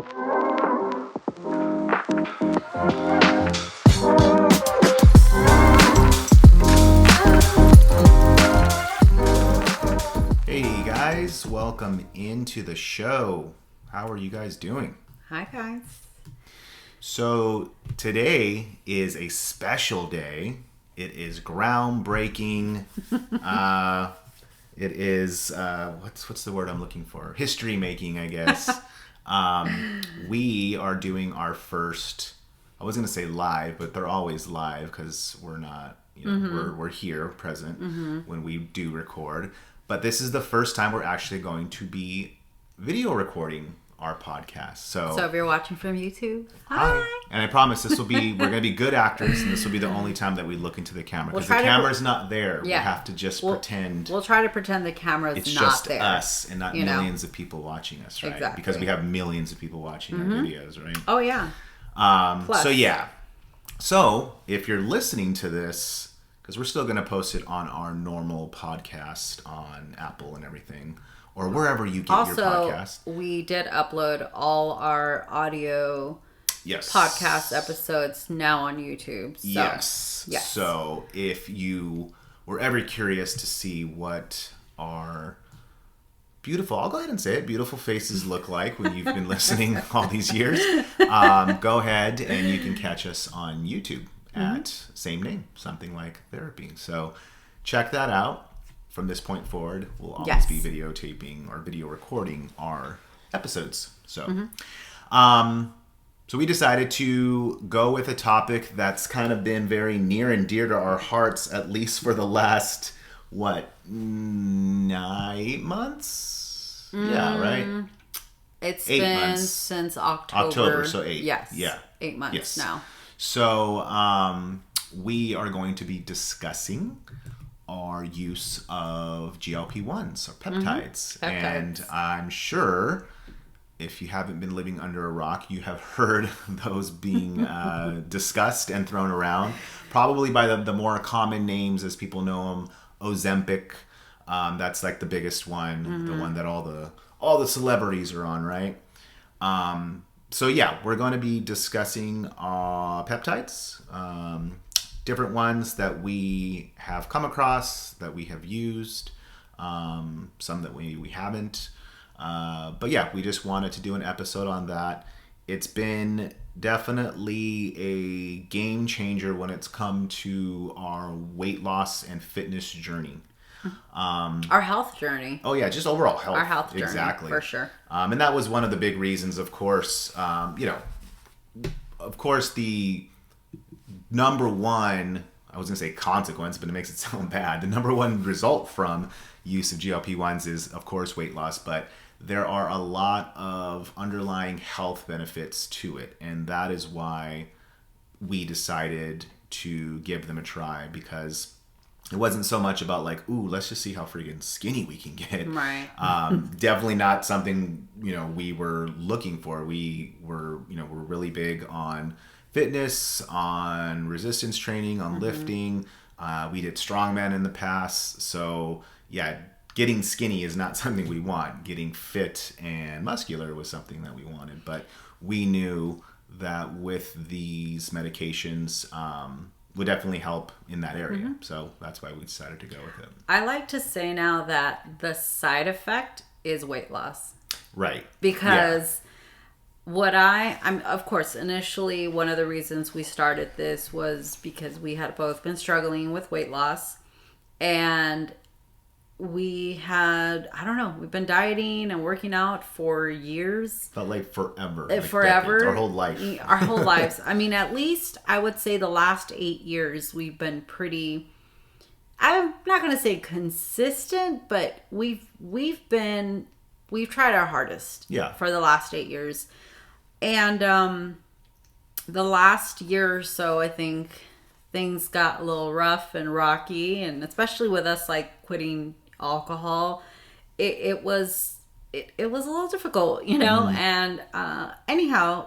Hey guys, welcome into the show. How are you guys doing? Hi guys. So today is a special day. It is groundbreaking. It is what's the word I'm looking for? History making, I guess. We are doing our first. I was going to say live, but they're always live because we're not. We're here present when we do record. But this is the first time we're actually going to be video recording our podcast. So if you're watching from YouTube, hi. And I promise we're going to be good actors, and this will be the only time that we look into the camera. Because the camera's not there. Yeah. We have to just pretend. We'll try to pretend the camera's it's not just there. Us and not millions of people watching us, right? Exactly. Because we have millions of people watching our videos, right? Oh, yeah. So if you're listening to this, because we're still going to post it on our normal podcast on Apple and everything, or wherever you get your podcast. We did upload all our audio podcast episodes now on YouTube. So. Yes. So if you were ever curious to see what our beautiful, I'll go ahead and say it, beautiful faces look like when you've been listening all these years, go ahead and you can catch us on YouTube at same name, something like therapy. So check that out. From this point forward, we'll always be videotaping or video recording our episodes. So, so we decided to go with a topic that's kind of been very near and dear to our hearts, at least for the last, 9 months? Yeah, right? It's 8 been months. Since October. So 8. Yes. Yeah. 8 months now. So we are going to be discussing our use of GLP-1s or peptides. And I'm sure if you haven't been living under a rock, you have heard those being discussed and thrown around, probably by the more common names as people know them. Ozempic, that's like the biggest one, the one that all the celebrities are on, right? So yeah, we're going to be discussing peptides, different ones that we have come across, that we have used, some that we haven't. But yeah, we just wanted to do an episode on that. It's been definitely a game changer when it's come to our weight loss and fitness journey. Our health journey. Oh yeah, just overall health. Our health journey, exactly, for sure. And that was one of the big reasons, of course. The number one, I was going to say consequence, but it makes it sound bad. The number one result from use of GLP-1s is, of course, weight loss, but there are a lot of underlying health benefits to it. And that is why we decided to give them a try, because it wasn't so much about like, ooh, let's just see how freaking skinny we can get. Right. Definitely not something, we were looking for. We were, we're really big on fitness, on resistance training, on lifting. We did strongman in the past. So yeah, getting skinny is not something we want. Getting fit and muscular was something that we wanted. But we knew that with these medications, would definitely help in that area. So that's why we decided to go with it. I like to say now that the side effect is weight loss. Right. Because I'm of course, initially one of the reasons we started this was because we had both been struggling with weight loss, and we had, we've been dieting and working out for years. Felt like forever. Forever. Decades, our whole life. Our whole lives. I mean, at least I would say the last 8 years we've been pretty, I'm not going to say consistent, but we've tried our hardest for the last 8 years. And the last year or so, I think things got a little rough and rocky, and especially with us like quitting alcohol, it was a little difficult, and anyhow,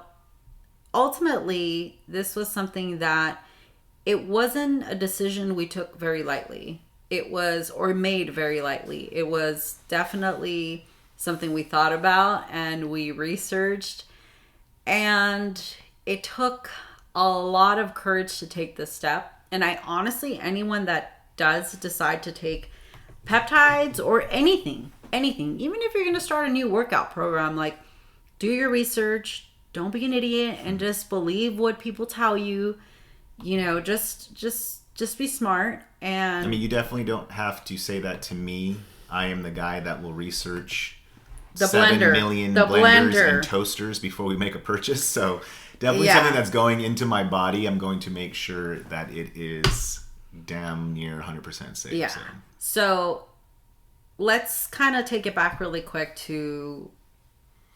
ultimately this was something that it wasn't a decision we took very lightly. It was, or made very lightly. It was definitely something we thought about and we researched, And it took a lot of courage to take this step. And I honestly, anyone that does decide to take peptides or anything, even if you're going to start a new workout program, like, do your research, don't be an idiot, and just believe what people tell you. You know, just be smart. And I mean, you definitely don't have to say that to me. I am the guy that will research the 7 blender, million the blenders blender. and toasters before we make a purchase. So definitely Yeah. something that's going into my body. I'm going to make sure that it is damn near 100% safe. Yeah. So let's kind of take it back really quick to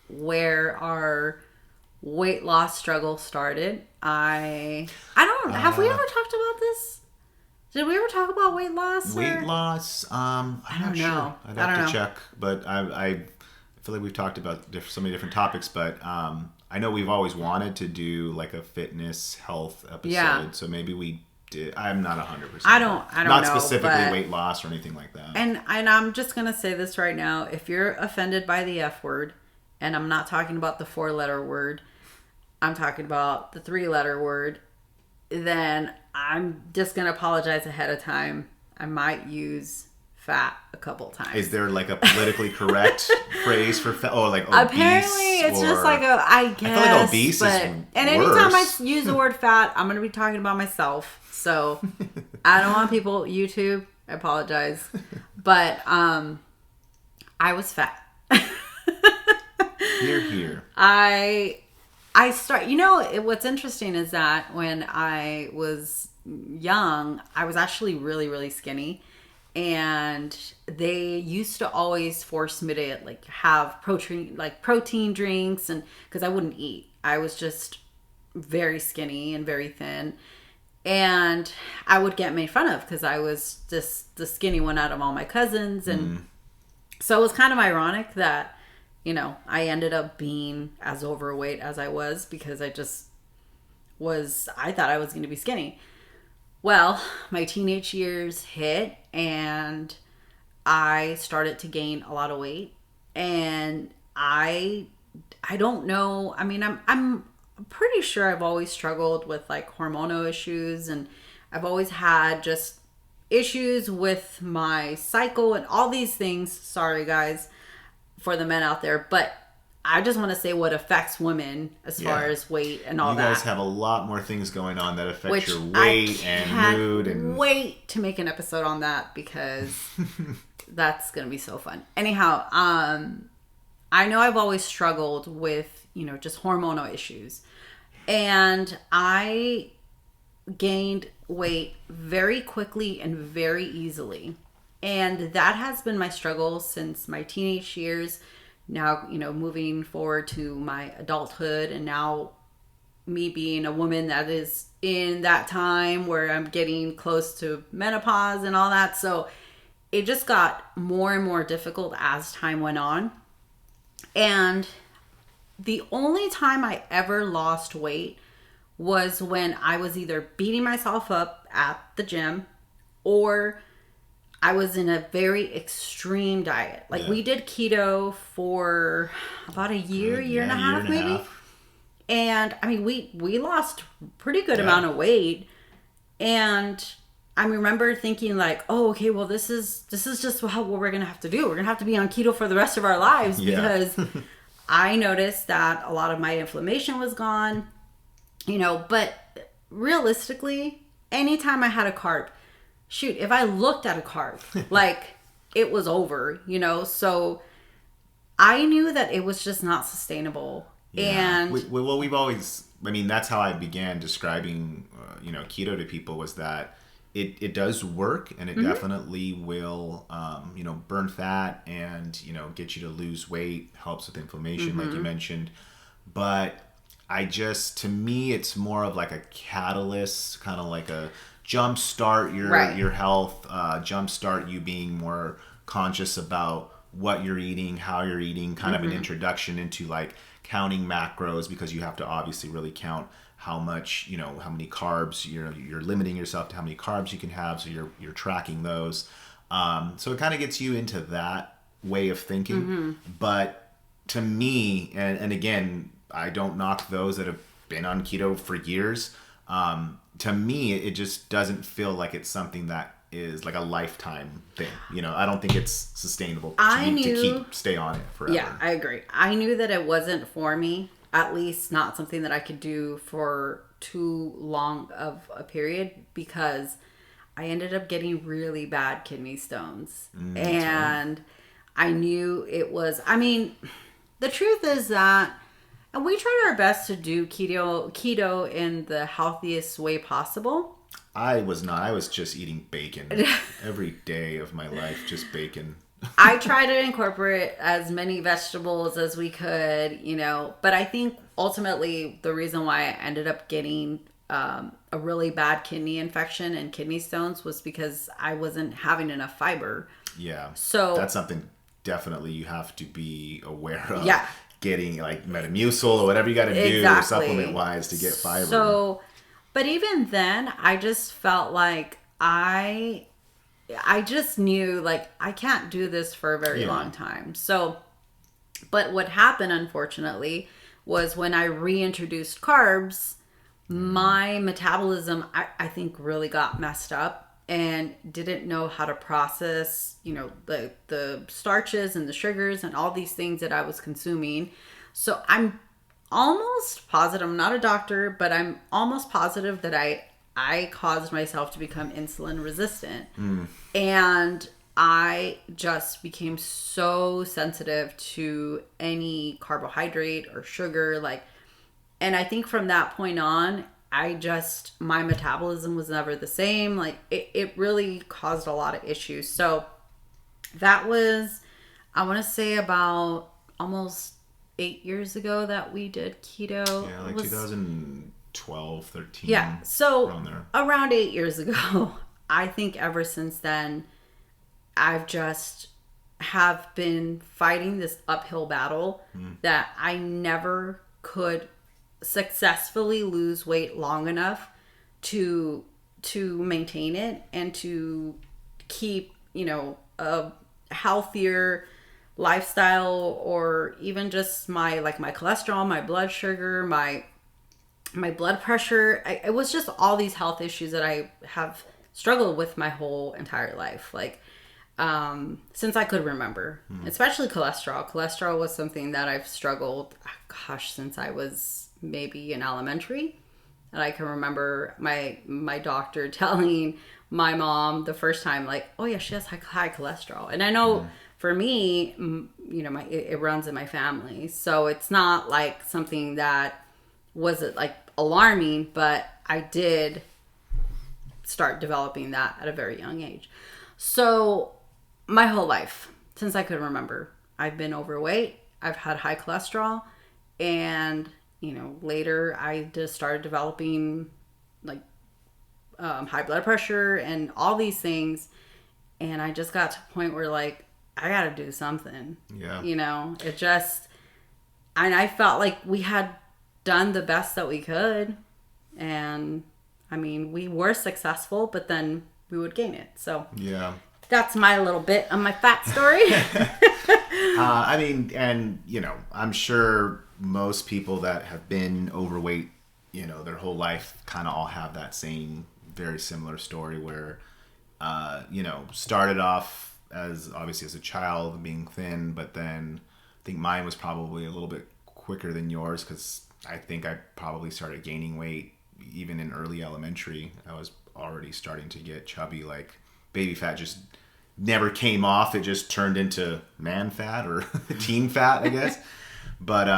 where our weight loss struggle started. I don't have we ever talked about this? Did we ever talk about weight loss? Weight loss? I'm not know. sure. I'd have to check. But I feel like we've talked about so many different topics. But I know we've always wanted to do like a fitness health episode. Yeah. So maybe we did. I'm not 100%. I don't not know, specifically but- weight loss or anything like that. And I'm just going to say this right now. If you're offended by the F word, and I'm not talking about the 4-letter word, I'm talking about the 3-letter word, then I'm just going to apologize ahead of time. I might use fat a couple times. Is there like a politically correct phrase for fat? Oh, like obese? Apparently, it's just like I guess. I feel like obese but, is and worse. anytime I use the word fat, I'm going to be talking about myself. So I don't want people, YouTube, I apologize. But I was fat. Here. I what's interesting is that when I was young, I was actually really, really skinny. And they used to always force me to like have protein drinks, and because I wouldn't eat. I was just very skinny and very thin. And I would get made fun of because I was just the skinny one out of all my cousins. And so it was kind of ironic that, you know, I ended up being as overweight as I was because I thought I was going to be skinny. Well, my teenage years hit and I started to gain a lot of weight. And I don't know. I mean, I'm pretty sure I've always struggled with like hormonal issues, and I've always had just issues with my cycle and all these things. Sorry guys for the men out there, but I just want to say what affects women as far as weight and all that. You guys have a lot more things going on that affect Which your weight and mood. And wait to make an episode on that because that's going to be so fun. Anyhow, I know I've always struggled with, you know, just hormonal issues. And I gained weight very quickly and very easily. And that has been my struggle since my teenage years. Now, you know, moving forward to my adulthood, and now me being a woman that is in that time where I'm getting close to menopause and all that. So it just got more and more difficult as time went on. And the only time I ever lost weight was when I was either beating myself up at the gym or I was in a very extreme diet. Like we did keto for about a year and a half maybe. And I mean, we lost pretty good amount of weight. And I remember thinking like, oh, okay, well, this is just what we're going to have to do. We're going to have to be on keto for the rest of our lives because I noticed that a lot of my inflammation was gone, you know, but realistically, anytime I had a carb, shoot, if I looked at a carb, like it was over, you know, so I knew that it was just not sustainable. Yeah. And well, we've always, I mean, that's how I began describing, you know, keto to people, was that it does work, and it definitely will, you know, burn fat and, you know, get you to lose weight, helps with inflammation, like you mentioned. But to me, it's more of like a catalyst, kind of like a jumpstart your health, jumpstart you being more conscious about what you're eating, how you're eating, kind of an introduction into like counting macros, because you have to obviously really count how much, you know, how many carbs you're limiting yourself to, how many carbs you can have, so you're tracking those. So it kind of gets you into that way of thinking. But to me, and again, I don't knock those that have been on keto for years. To me, it just doesn't feel like it's something that is like a lifetime thing. You know, I don't think it's sustainable to stay on it forever. Yeah, I agree. I knew that it wasn't for me, at least not something that I could do for too long of a period, because I ended up getting really bad kidney stones. And I knew it was, I mean, the truth is that, and we tried our best to do keto in the healthiest way possible. I was not. I was just eating bacon every day of my life, just bacon. I tried to incorporate as many vegetables as we could, you know, but I think ultimately the reason why I ended up getting a really bad kidney infection and kidney stones was because I wasn't having enough fiber. Yeah. So that's something definitely you have to be aware of. Yeah. Getting like Metamucil or whatever you got to do supplement wise to get fiber. So, but even then, I just felt like I just knew like I can't do this for a very long time. So, but what happened, unfortunately, was when I reintroduced carbs, my metabolism, I think, really got messed up and didn't know how to process, you know, the starches and the sugars and all these things that I was consuming. So I'm almost positive, I'm not a doctor, but I'm almost positive that I caused myself to become insulin resistant. And I just became so sensitive to any carbohydrate or sugar, like, and I think from that point on, my metabolism was never the same. Like it really caused a lot of issues. So that was, I want to say about almost 8 years ago that we did keto. Yeah, like 2012, 13. Yeah. So around 8 years ago, I think ever since then, I've just have been fighting this uphill battle that I never could successfully lose weight long enough to maintain it and to keep, you know, a healthier lifestyle, or even just my cholesterol, my blood sugar, my blood pressure. It was just all these health issues that I have struggled with my whole entire life, like since I could remember. Especially cholesterol. Cholesterol was something that I've struggled, since I was maybe in elementary. And I can remember my doctor telling my mom the first time, like, oh yeah, she has high cholesterol. And I know for me, you know, it runs in my family, so it's not like something that was like alarming, but I did start developing that at a very young age. So my whole life, since I could remember, I've been overweight, I've had high cholesterol, and, you know, later I just started developing like high blood pressure and all these things. And I just got to a point where, like, I got to do something. Yeah. You know, it just, and I felt like we had done the best that we could. And I mean, we were successful, but then we would gain it. So yeah, that's my little bit of my fat story. I mean, and, you know, I'm sure most people that have been overweight, you know, their whole life kind of all have that same very similar story where, you know, started off as obviously as a child being thin, but then I think mine was probably a little bit quicker than yours, because I think I probably started gaining weight even in early elementary. I was already starting to get chubby, like baby fat just never came off. It just turned into man fat or teen fat, I guess. But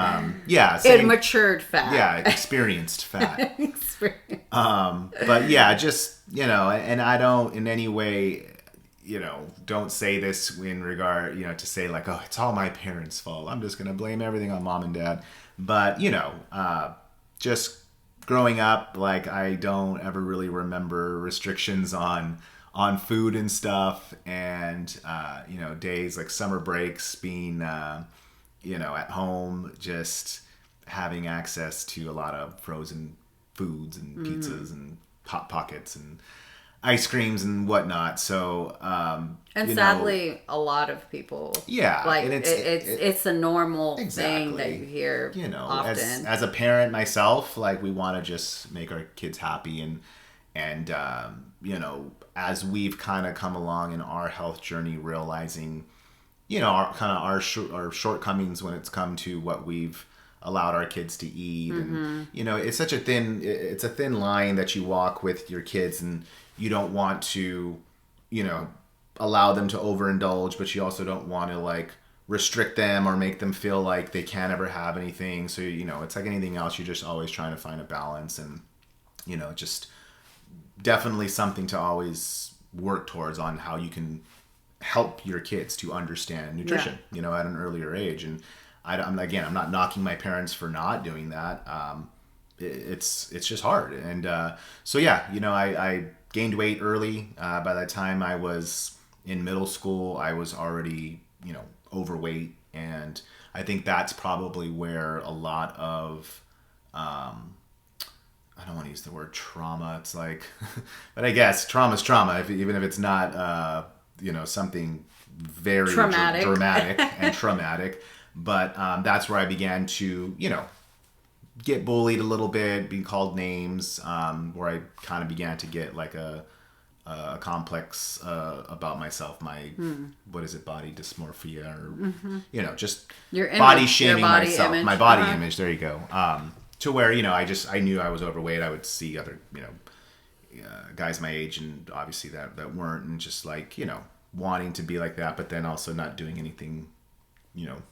yeah, it matured fat. Yeah, experienced fat. But yeah, just, you know, and I don't in any way, you know, don't say this in regard, you know, to say like, oh, it's all my parents' fault, I'm just gonna blame everything on mom and dad. But, you know, just growing up, like, I don't ever really remember restrictions on food and stuff, and you know, days like summer breaks being you know, at home, just having access to a lot of frozen foods and pizzas and Hot Pockets, and ice creams and whatnot. So, and sadly, a lot of people, like and it's a normal exactly thing that you hear, often. As a parent myself, like we want to just make our kids happy, and as we've kind of come along in our health journey, realizing, our shortcomings when it's come to what we've allowed our kids to eat, and it's a thin line that you walk with your kids, and you don't want to allow them to overindulge, but you also don't want to like restrict them or make them feel like they can't ever have anything. So it's like anything else, you're just always trying to find a balance, and just definitely something to always work towards on how you can help your kids to understand nutrition at an earlier age. And I'm not knocking my parents for not doing that. It's just hard. And I gained weight early. By the time I was in middle school, I was already overweight, and I think that's probably where a lot of I don't want to use the word trauma. It's like, but I guess trauma's trauma, even if it's not something very dramatic and traumatic. But that's where I began to, get bullied a little bit, being called names, where I kind of began to get like a complex about myself, what is it, body dysmorphia, or just your image, body shaming myself, image. My body image. There you go. To where I knew I was overweight. I would see other guys my age, and obviously that weren't, and just like wanting to be like that, but then also not doing anything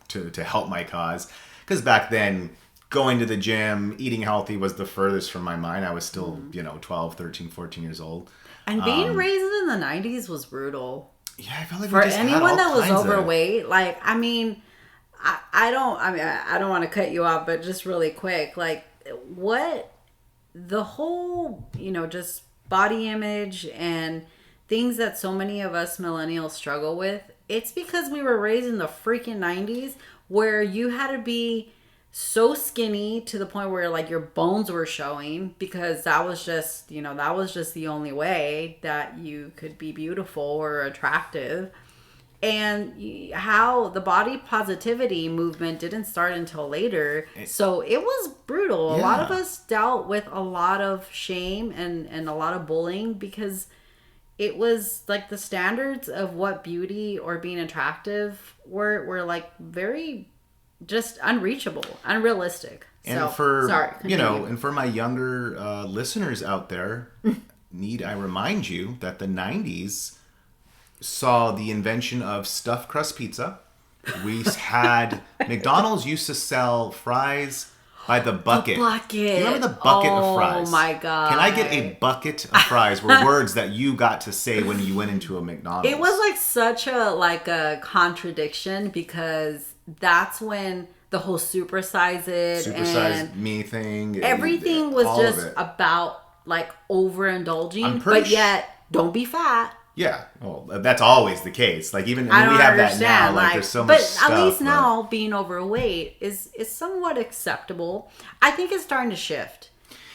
to help my cause. Because back then, going to the gym, eating healthy was the furthest from my mind. I was still 12, 13, 14 years old. And being raised in the 90s was brutal. Yeah, I felt like for anyone that was overweight. Like, I don't want to cut you off, but just really quick, like what the whole, just body image and things that so many of us millennials struggle with, it's because we were raised in the freaking 90s where you had to be so skinny to the point where like your bones were showing, because that was just the only way that you could be beautiful or attractive. And how the body positivity movement didn't start until later. So it was brutal. A lot of us dealt with a lot of shame and a lot of bullying, because it was like the standards of what beauty or being attractive were like very just unreachable, unrealistic. And and for my younger listeners out there, need I remind you that the 90s saw the invention of stuffed crust pizza. We had McDonald's used to sell fries by the bucket. The bucket. Do you remember the bucket of fries? Oh my God. Can I get a bucket of fries? Were words that you got to say when you went into a McDonald's. It was like such a contradiction, because that's when the whole supersize me thing. Everything was just about like overindulging, but yet don't be fat. Yeah, well, that's always the case. Like even we have that now. Like there's so much stuff. But at least now being overweight is somewhat acceptable. I think it's starting to shift.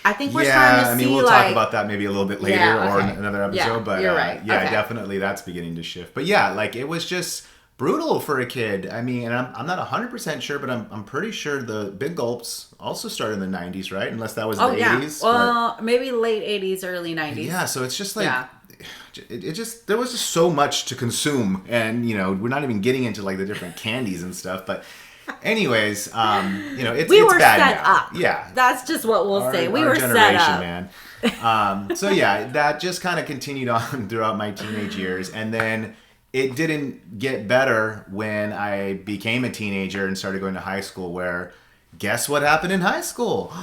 I think we're starting to see. We'll talk about that maybe a little bit later or in another episode. Yeah, but you're right. Definitely that's beginning to shift. But yeah, like it was just brutal for a kid. I mean, and I'm not 100% sure, but I'm pretty sure the Big Gulps also started in the 90s, right? Unless that was the 80s. Well, maybe late 80s, early 90s. Yeah, so it's just like it just there was just so much to consume, and we're not even getting into like the different candies and stuff, but anyways, it's were bad set now. up. Yeah, that's just what we'll say. We were set up, man. So yeah, that just kind of continued on throughout my teenage years, and then it didn't get better when I became a teenager and started going to high school, where guess what happened in high school?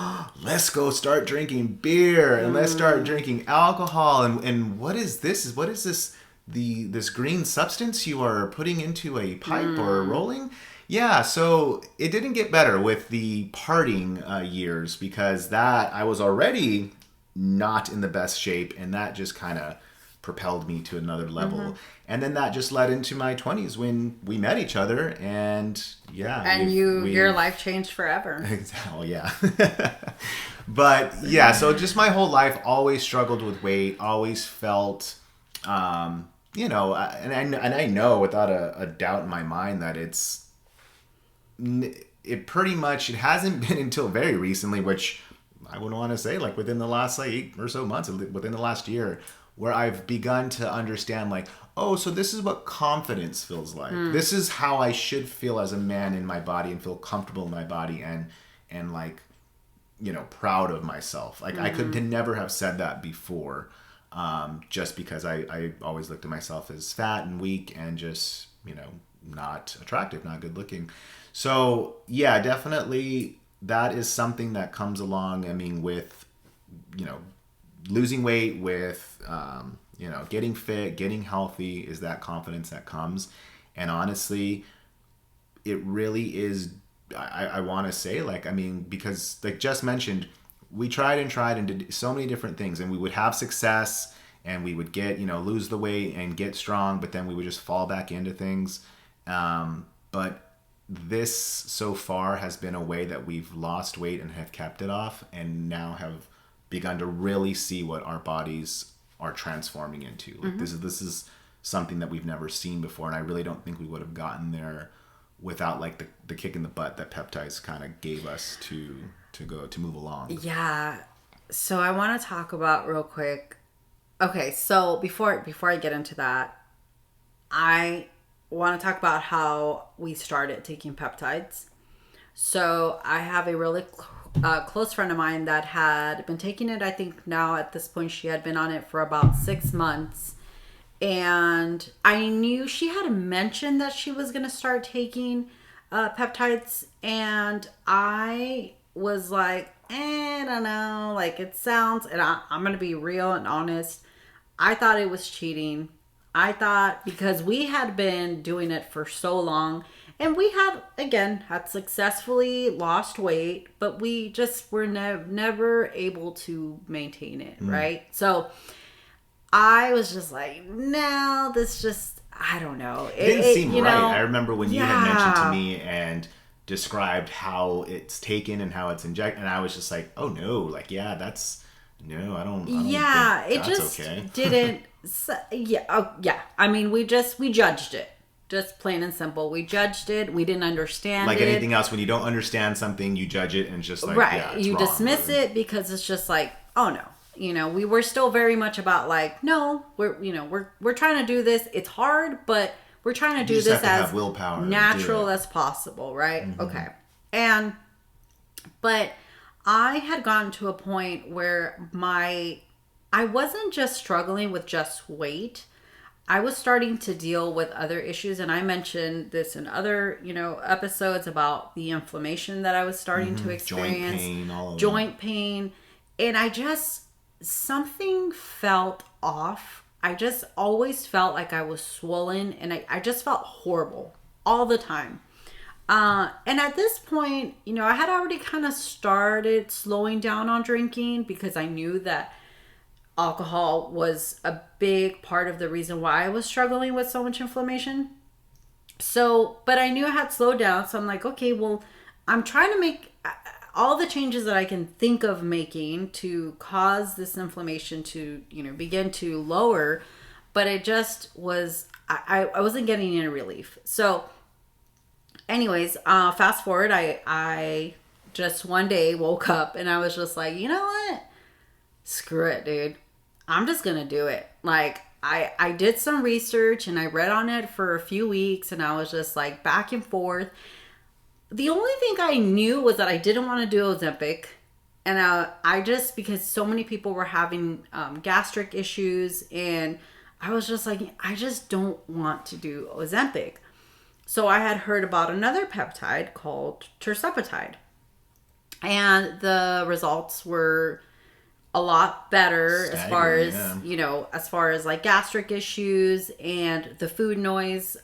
Let's go start drinking beer, and let's start drinking alcohol. And what is this? What is this? This green substance you are putting into a pipe or rolling? Yeah, so it didn't get better with the partying years, because that I was already not in the best shape, and that just kind of propelled me to another level. And then that just led into my 20s when we met each other, and your life changed forever. Oh yeah. But yeah, so just my whole life always struggled with weight, always felt, you know, and I know without a doubt in my mind that it pretty much, it hasn't been until very recently, which I wouldn't want to say like within the last like 8 or so months, within the last year, where I've begun to understand like, oh, so this is what confidence feels like. This is how I should feel as a man in my body and feel comfortable in my body and like, you know, proud of myself. Like I could never have said that before, just because I always looked at myself as fat and weak and just, you know, not attractive, not good looking. So yeah, definitely that is something that comes along. I mean, with, you know, losing weight, with, you know, getting fit, getting healthy, is that confidence that comes. And honestly, it really is, I want to say, like, I mean, because like Jess mentioned, we tried and did so many different things, and we would have success and we would get, you know, lose the weight and get strong, but then we would just fall back into things. But this so far has been a way that we've lost weight and have kept it off, and now have begun to really see what our bodies are transforming into. Like this is something that we've never seen before, and I really don't think we would have gotten there without like the kick in the butt that peptides kind of gave us to move along. Yeah. So I want to talk about real quick. Okay, so before I get into that, I want to talk about how we started taking peptides. So I have a really close friend of mine that had been taking it. I think now at this point she had been on it for about 6 months. And I knew she had mentioned that she was going to start taking peptides. And I was like, I don't know. Like, it sounds, and I'm going to be real and honest. I thought it was cheating. I thought because we had been doing it for so long, and we had successfully lost weight, but we just were never able to maintain it, right? So I was just like, no, this just, I don't know. It didn't seem right. I remember when you had mentioned to me and described how it's taken and how it's injected, and I was just like, oh no, like, yeah, that's, no, I don't yeah, think it just didn't, I mean, we judged it. Just plain and simple. We judged it. We didn't understand like it. Like anything else, when you don't understand something, you judge it and it's just like, right. Yeah, it's you wrong, dismiss it because it's just like, oh no. You know, we were still very much about like, no, we're trying to do this. It's hard, but we're trying to do this as willpower natural as possible, right? Mm-hmm. Okay. But I had gotten to a point where I wasn't just struggling with just weight. I was starting to deal with other issues, and I mentioned this in other, episodes about the inflammation that I was starting to experience. Joint pain. And something felt off. I just always felt like I was swollen, and I just felt horrible all the time. And at this point, I had already kind of started slowing down on drinking because I knew that alcohol was a big part of the reason why I was struggling with so much inflammation. But I knew I had slowed down. So I'm like, okay, well, I'm trying to make all the changes that I can think of making to cause this inflammation to, begin to lower. But it just was, I wasn't getting any relief. So anyways, fast forward, I just one day woke up and I was just like, you know what? Screw it, dude. I'm just going to do it. Like, I did some research and I read on it for a few weeks and I was just like back and forth. The only thing I knew was that I didn't want to do Ozempic. And I just, because so many people were having gastric issues, and I was just like, I just don't want to do Ozempic. So I had heard about another peptide called tirzepatide. And the results were a lot better as far as, as far as like gastric issues, and the food noise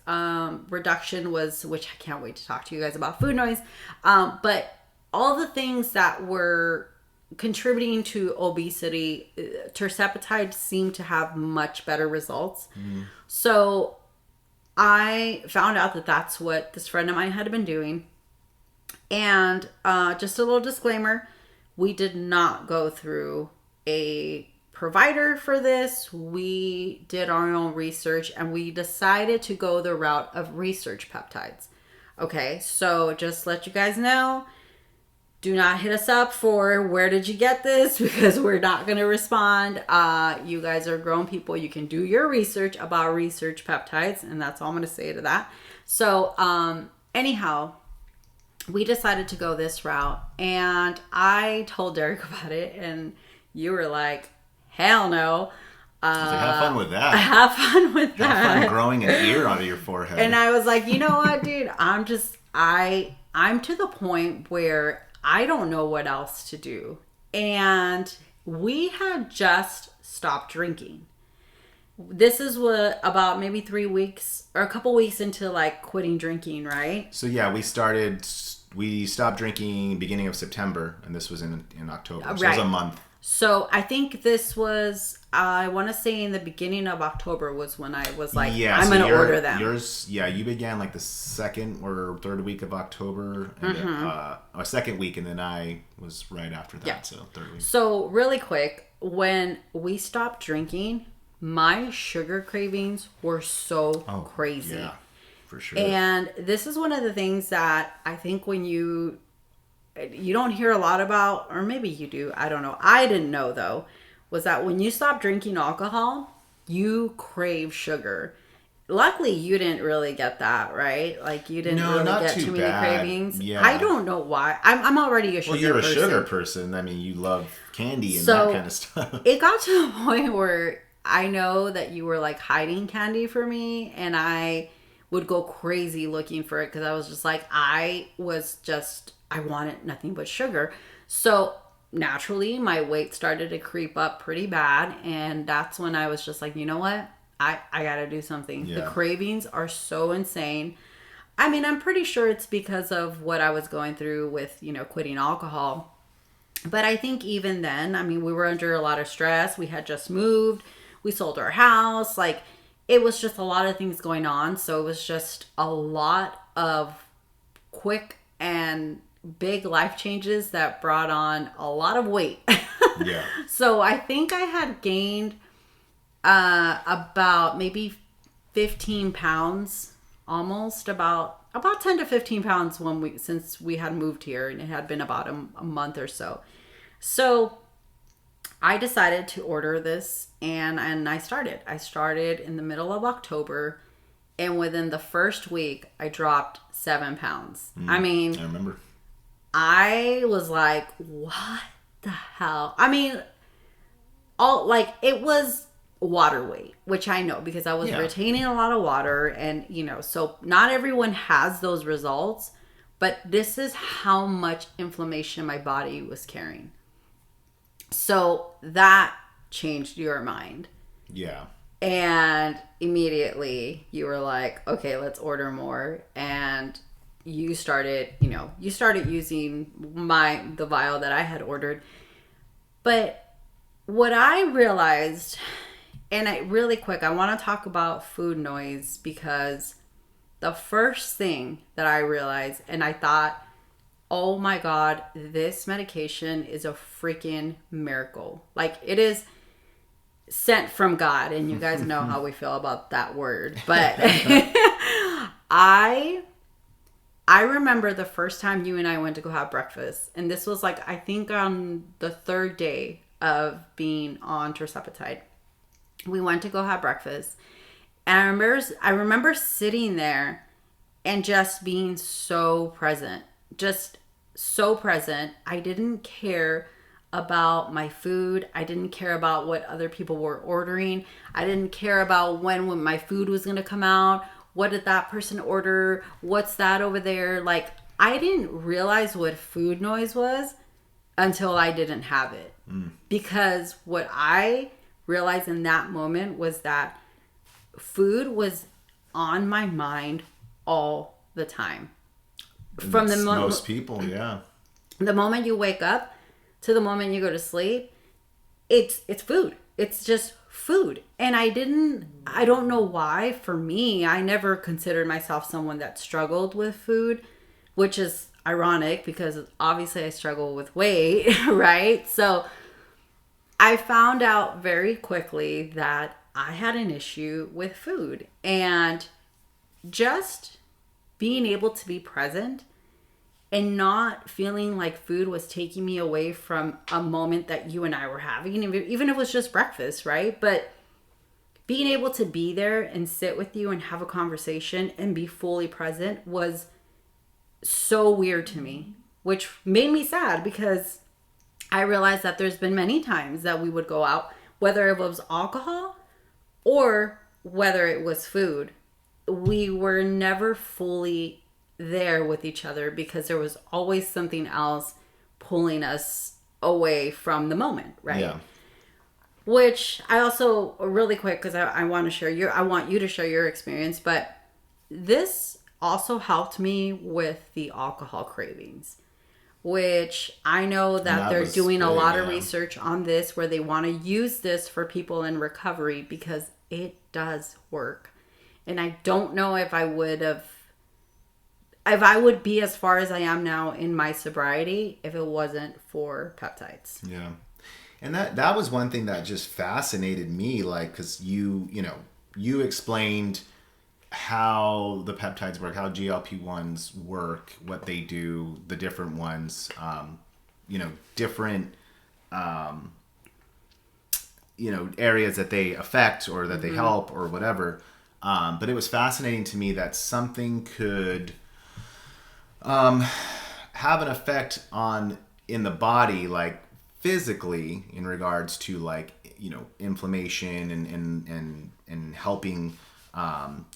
reduction was, which I can't wait to talk to you guys about food noise. But all the things that were contributing to obesity, tirzepatide seemed to have much better results. So I found out that that's what this friend of mine had been doing. And just a little disclaimer, we did not go through a provider for this. We did our own research and we decided to go the route of research peptides. Okay, so just let you guys know, do not hit us up for where did you get this, because we're not going to respond. You guys are grown people. You can do your research about research peptides, and that's all I'm going to say to that. So anyhow, we decided to go this route, and I told Derick about it, and you were like, hell no. Have fun with that. Have fun with that. Have fun growing an ear out of your forehead. And I was like, you know what, dude? I'm to the point where I don't know what else to do. And we had just stopped drinking. This is what, about maybe 3 weeks or a couple weeks into like quitting drinking, right? So yeah, we stopped drinking beginning of September, and this was in October. So it was a month. So I think this was, I want to say in the beginning of October was when I was like, I'm going to order them. You began like the second or third week of October, and or second week, and then I was right after that, so third week. So really quick, when we stopped drinking, my sugar cravings were so crazy. Yeah, for sure. And this is one of the things that I think when you don't hear a lot about, or maybe you do, I don't know. I didn't know though, was that when you stop drinking alcohol, you crave sugar. Luckily, you didn't really get that, right? Like you didn't really get too many cravings. Yeah. I don't know why. I'm already a sugar person. Well, you're a sugar person. I mean, you love candy and that kind of stuff. It got to the point where I know that you were like hiding candy for me, and I would go crazy looking for it because I was just like, I wanted nothing but sugar. So naturally, my weight started to creep up pretty bad. And that's when I was just like, you know what? I got to do something. Yeah. The cravings are so insane. I mean, I'm pretty sure it's because of what I was going through with, quitting alcohol. But I think even then, I mean, we were under a lot of stress. We had just moved. We sold our house. Like, it was just a lot of things going on. So it was just a lot of quick and big life changes that brought on a lot of weight. Yeah. So I think I had gained about maybe 15 pounds, almost about 10 to 15 pounds since we had moved here, and it had been about a month or so. So I decided to order this, and I started. I started in the middle of October, and within the first week, I dropped 7 pounds. I mean, I remember. I was like, what the hell? I mean, it was water weight, which I know because I was retaining a lot of water, and, so not everyone has those results, but this is how much inflammation my body was carrying. So that changed your mind. Yeah. And immediately you were like, okay, let's order more. And you started using the vial that I had ordered. But what I realized, and really quick, I want to talk about food noise, because the first thing that I realized, and I thought, oh my God, this medication is a freaking miracle. Like, it is sent from God, and you guys know how we feel about that word. But I remember the first time you and I went to go have breakfast, and this was like, I think on the third day of being on tirzepatide. We went to go have breakfast, and I remember sitting there and just being so present. Just so present. I didn't care about my food. I didn't care about what other people were ordering. I didn't care about when my food was going to come out. What did that person order? What's that over there? Like, I didn't realize what food noise was until I didn't have it. Because what I realized in that moment was that food was on my mind all the time. From the moment, most people, yeah. The moment you wake up to the moment you go to sleep, it's food. It's just food. And I don't know why. For me, I never considered myself someone that struggled with food, which is ironic because obviously I struggle with weight, right? So I found out very quickly that I had an issue with food, and just being able to be present and not feeling like food was taking me away from a moment that you and I were having, even if it was just breakfast, right? But being able to be there and sit with you and have a conversation and be fully present was so weird to me, which made me sad because I realized that there's been many times that we would go out, whether it was alcohol or whether it was food. We were never fully there with each other because there was always something else pulling us away from the moment, right? Yeah. Which I also, really quick, because I want you to share your experience, but this also helped me with the alcohol cravings, which I know that they're doing a lot of research on this where they want to use this for people in recovery because it does work. And I don't know if I would be as far as I am now in my sobriety if it wasn't for peptides. Yeah. And that was one thing that just fascinated me, like, because you explained how the peptides work, how GLP-1s work, what they do, the different ones, different, areas that they affect or that they help or whatever. But it was fascinating to me that something could have an effect in the body, like physically, in regards to like, inflammation and helping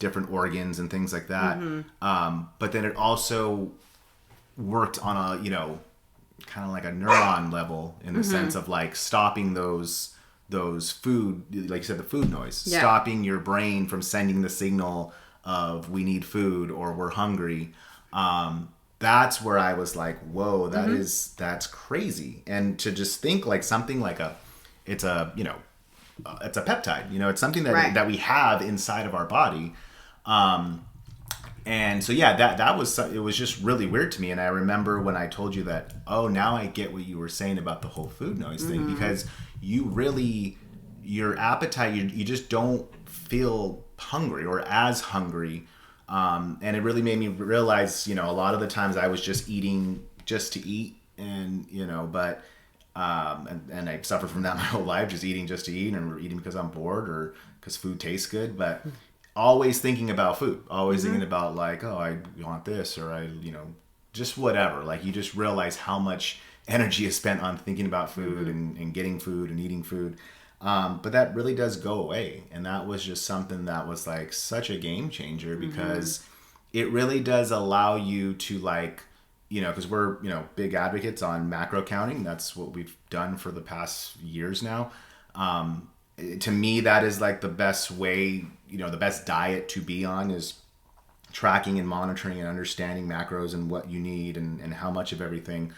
different organs and things like that. But then it also worked on a, kind of like a neuron level in the sense of like stopping those food, like you said, the food noise, stopping your brain from sending the signal of we need food or we're hungry. That's where I was like, whoa, that's crazy. And to just think like something like it's a peptide, it's something that, that we have inside of our body. And so, yeah, it was just really weird to me. And I remember when I told you that, oh, now I get what you were saying about the whole food noise thing, because your appetite, you just don't feel hungry or as hungry. And it really made me realize, a lot of the times I was just eating just to eat and, but, and I suffered from that my whole life, just eating to eat and eating because I'm bored or because food tastes good, but always thinking about food, always thinking about like, oh, I want this, or I, just whatever. Like you just realize how much energy is spent on thinking about food and getting food and eating food. But that really does go away. And that was just something that was like such a game changer because it really does allow you to like, because we're, big advocates on macro counting. That's what we've done for the past years now. To me, that is like the best way, the best diet to be on is tracking and monitoring and understanding macros and what you need and how much of everything.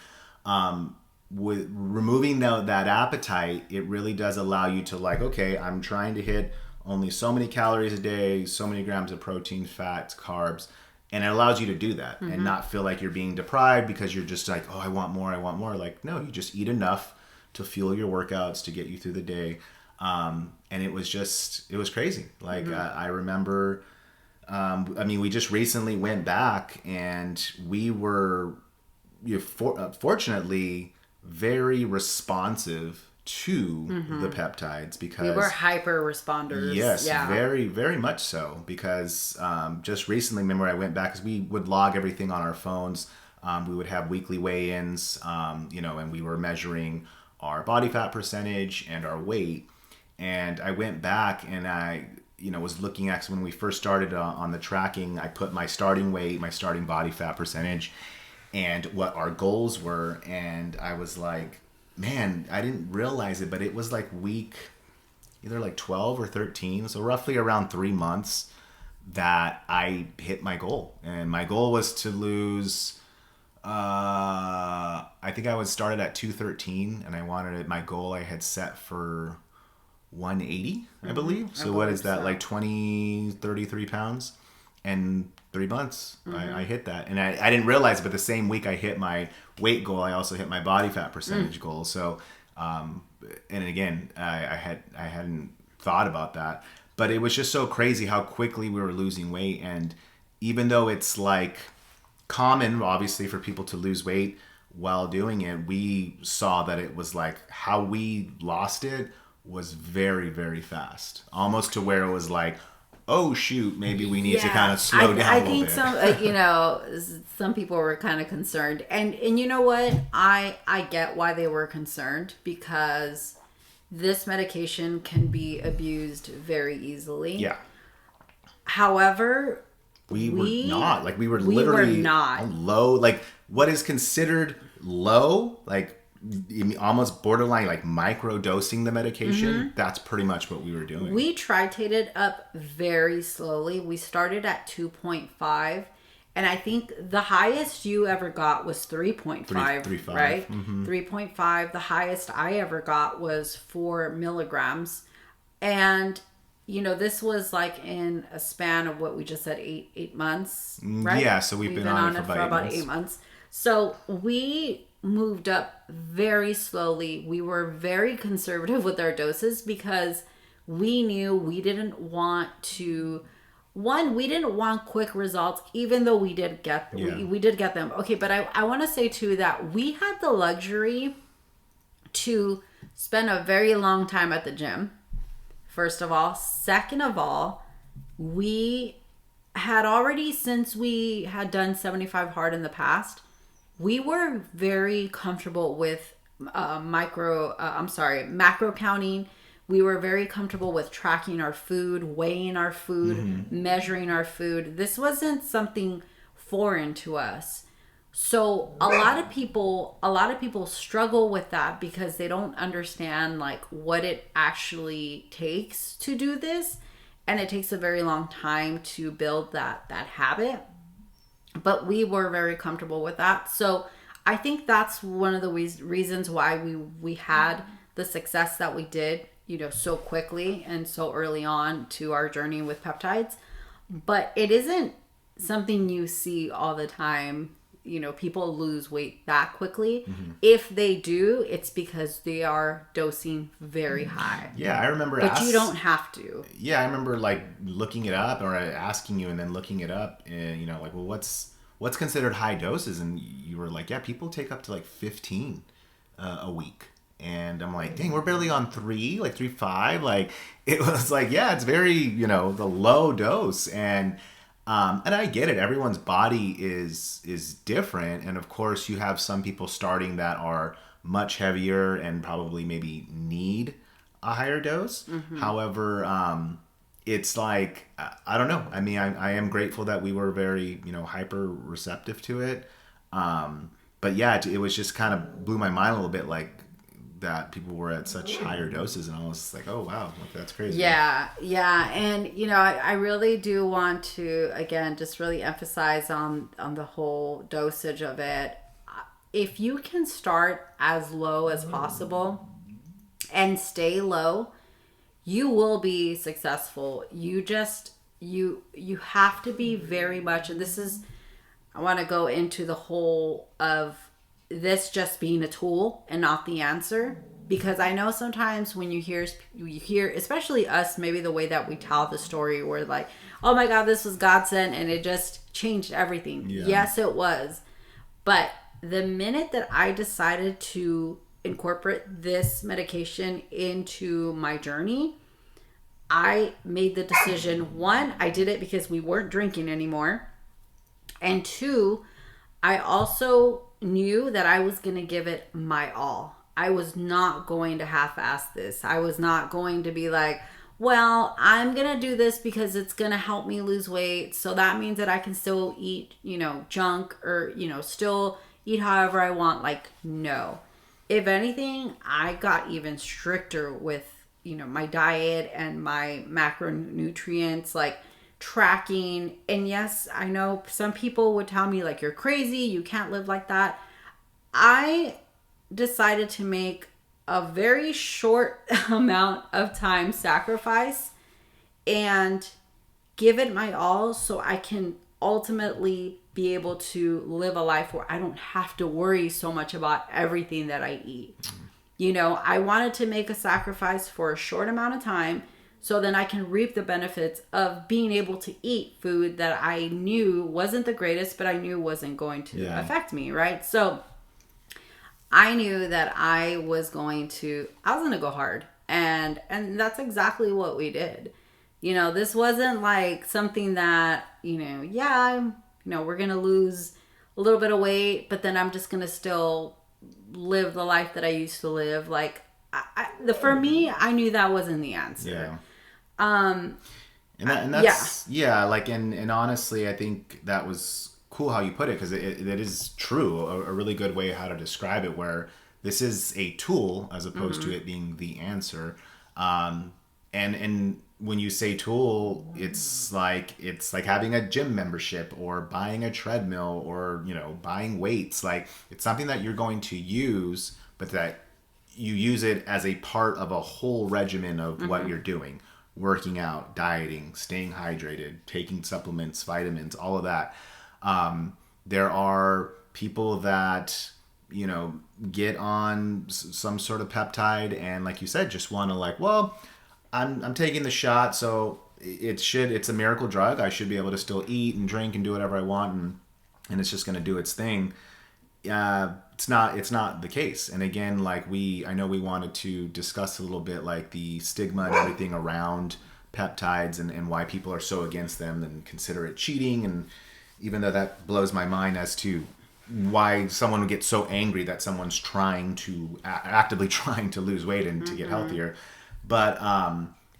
With removing that appetite, it really does allow you to like, okay, I'm trying to hit only so many calories a day, so many grams of protein, fats, carbs, and it allows you to do that and not feel like you're being deprived because you're just like, oh, I want more. Like, no, you just eat enough to fuel your workouts, to get you through the day. And it was crazy. Like, I remember, we just recently went back and we were, fortunately, very responsive to the peptides because we were hyper responders. Yes, very, very much so. Because just recently, remember I went back because we would log everything on our phones. We would have weekly weigh-ins, and we were measuring our body fat percentage and our weight. And I went back and I, was looking at, when we first started on the tracking, I put my starting weight, my starting body fat percentage, and what our goals were. And I was like, man, I didn't realize it, but it was like week either like 12 or 13. So roughly around 3 months that I hit my goal. And my goal was to lose, I think I was started at 213 and I wanted it. My goal I had set for 180, I believe. So what is that? Like 33 pounds. And 3 months, I hit that. And I didn't realize it, but the same week I hit my weight goal, I also hit my body fat percentage goal. So, and again, I hadn't thought about that, but it was just so crazy how quickly we were losing weight. And even though it's like common, obviously, for people to lose weight while doing it, we saw that it was like how we lost it was very, very fast, almost to where it was like, oh shoot, maybe we need to kind of slow down a little bit. I think some people were kind of concerned, and you know what, I get why they were concerned, because this medication can be abused very easily. Yeah. However, we were not, like, we were literally not low, like what is considered low, like almost borderline like micro dosing the medication. That's pretty much what we were doing. We titrated up very slowly. We started at 2.5, and I think the highest you ever got was 3.5, 3.5, right? 3.5. The highest I ever got was 4 milligrams. And this was like in a span of what we just said, eight months, right? Yeah, so we've been on it for about 8 months. So we moved up very slowly. We were very conservative with our doses because we knew we didn't want quick results, even though we did get we did get them. Okay, but I want to say too that we had the luxury to spend a very long time at the gym. First of all. Second of all, we had already, since we had done 75 hard in the past, we were very comfortable with macro counting. We were very comfortable with tracking our food, weighing our food, measuring our food. This wasn't something foreign to us. So a lot of people struggle with that because they don't understand like what it actually takes to do this, and it takes a very long time to build that habit. But we were very comfortable with that. So I think that's one of the reasons why we had the success that we did, so quickly and so early on to our journey with peptides. But it isn't something you see all the time. People lose weight that quickly. If they do, it's because they are dosing very high. Yeah, I remember. But you don't have to. Yeah, I remember like looking it up, or asking you and then looking it up, and like, well, what's considered high doses? And you were like, yeah, people take up to like 15 a week. And I'm like, dang, we're barely on 3.5. Like, it was like, yeah, it's very, the low dose. And I get it. Everyone's body is different. And of course you have some people starting that are much heavier and probably maybe need a higher dose. However, it's like, I don't know. I mean, I am grateful that we were very, hyper receptive to it. But yeah, it was just kind of blew my mind a little bit, like that people were at such higher doses, and I was like, oh wow, that's crazy. Yeah. And I really do want to again just really emphasize on the whole dosage of it. If you can start as low as possible and stay low, you will be successful. You have to be very much, and this is, I want to go into the whole of this just being a tool and not the answer, because I know sometimes when you hear, especially us, maybe the way that we tell the story, we're like, oh my God, this was God sent and it just changed everything. Yeah. Yes, it was. But the minute that I decided to incorporate this medication into my journey, I made the decision. One, I did it because we weren't drinking anymore. And two, I also knew that I was going to give it my all. I was not going to half-ass this. I was not going to be like, well, I'm going to do this because it's going to help me lose weight. So that means that I can still eat, junk or, still eat however I want. Like, no. If anything, I got even stricter with, my diet and my macronutrients, like tracking. And yes, I know some people would tell me like, you're crazy, you can't live like that. I decided to make a very short amount of time sacrifice and give it my all so I can ultimately be able to live a life where I don't have to worry so much about everything that I eat. You know, I wanted to make a sacrifice for a short amount of time so then I can reap the benefits of being able to eat food that I knew wasn't the greatest, but I knew wasn't going to affect me, right? So I knew that I was going to go hard. And that's exactly what we did. You know, this wasn't like something that, you know, we're going to lose a little bit of weight, but then I'm just going to still live the life that I used to live. Like, for me, I knew that wasn't the answer. Yeah. And that's like, and honestly, I think that was cool how you put it, because it is true, a really good way how to describe it, where this is a tool as opposed to it being the answer. And when you say tool, it's like having a gym membership or buying a treadmill or, you know, buying weights. Like, it's something that you're going to use, but that you use it as a part of a whole regimen of what you're doing. Working out, dieting, staying hydrated, taking supplements, vitamins, all of that. There are people that, you know, get on some sort of peptide and, like you said, just want to, like, well, I'm taking the shot, so it's a miracle drug. I should be able to still eat and drink and do whatever I want, and it's just going to do its thing. It's not the case. And again, like, I know we wanted to discuss a little bit, like, the stigma and everything around peptides and why people are so against them and consider it cheating. And even though that blows my mind as to why someone would get so angry that someone's actively trying to lose weight and to get healthier. But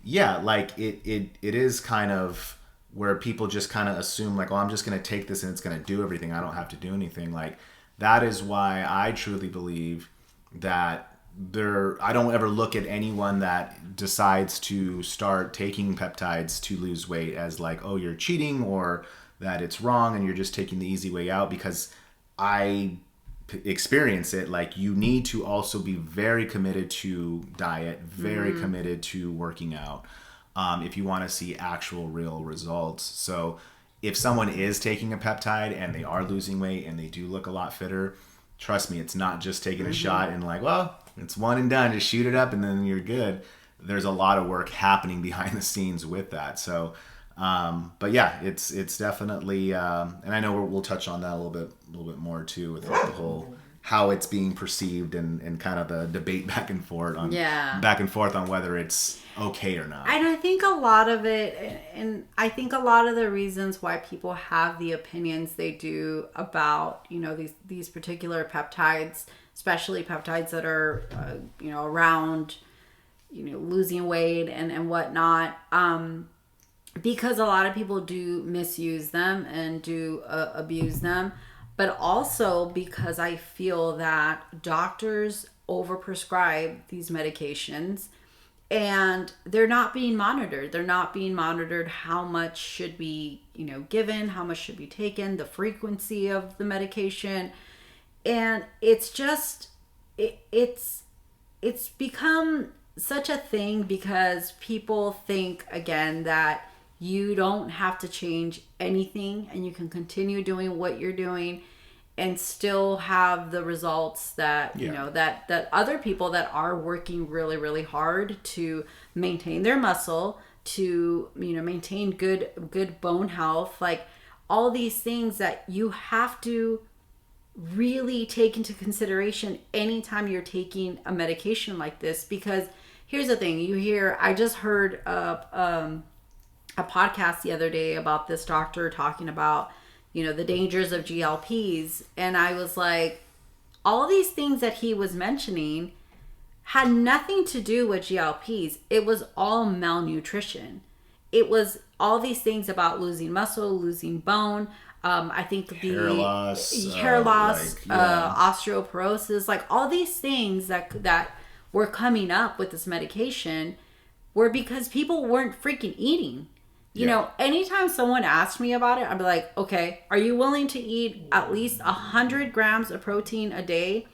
like, it is kind of where people just kind of assume, like, oh, I'm just going to take this and it's going to do everything. I don't have to do anything. Like, that is why I truly believe that I don't ever look at anyone that decides to start taking peptides to lose weight as like, oh, you're cheating, or that it's wrong and you're just taking the easy way out, because I experience it. Like, you need to also be very committed to diet, very committed to working out, if you want to see actual real results. So if someone is taking a peptide and they are losing weight and they do look a lot fitter, trust me, it's not just taking a shot and like, well, it's one and done, just shoot it up and then you're good. There's a lot of work happening behind the scenes with that. So, but yeah, it's definitely, and I know we'll touch on that a little bit more too, with like the whole how it's being perceived and kind of the debate back and forth on whether it's okay or not. And I think a lot of it, and I think a lot of the reasons why people have the opinions they do about, you know, these particular peptides, especially peptides that are, you know, around, you know, losing weight and whatnot, because a lot of people do misuse them and do abuse them. But also because I feel that doctors overprescribe these medications and they're not being monitored. They're not being monitored how much should be, you know, given, how much should be taken, the frequency of the medication. And it's just, it's become such a thing because people think, again, that you don't have to change anything and you can continue doing what you're doing and still have the results that, you know, that other people that are working really, really hard to maintain their muscle, to, you know, maintain good bone health, like all these things that you have to really take into consideration anytime you're taking a medication like this. Because here's the thing, I just heard a podcast the other day about this doctor talking about, you know, the dangers of GLPs. And I was like, all these things that he was mentioning had nothing to do with GLPs. It was all malnutrition. It was all these things about losing muscle, losing bone. I think hair loss, osteoporosis, like all these things that were coming up with this medication were because people weren't freaking eating. You know, anytime someone asked me about it, I'd be like, okay, are you willing to eat at least 100 grams of protein a day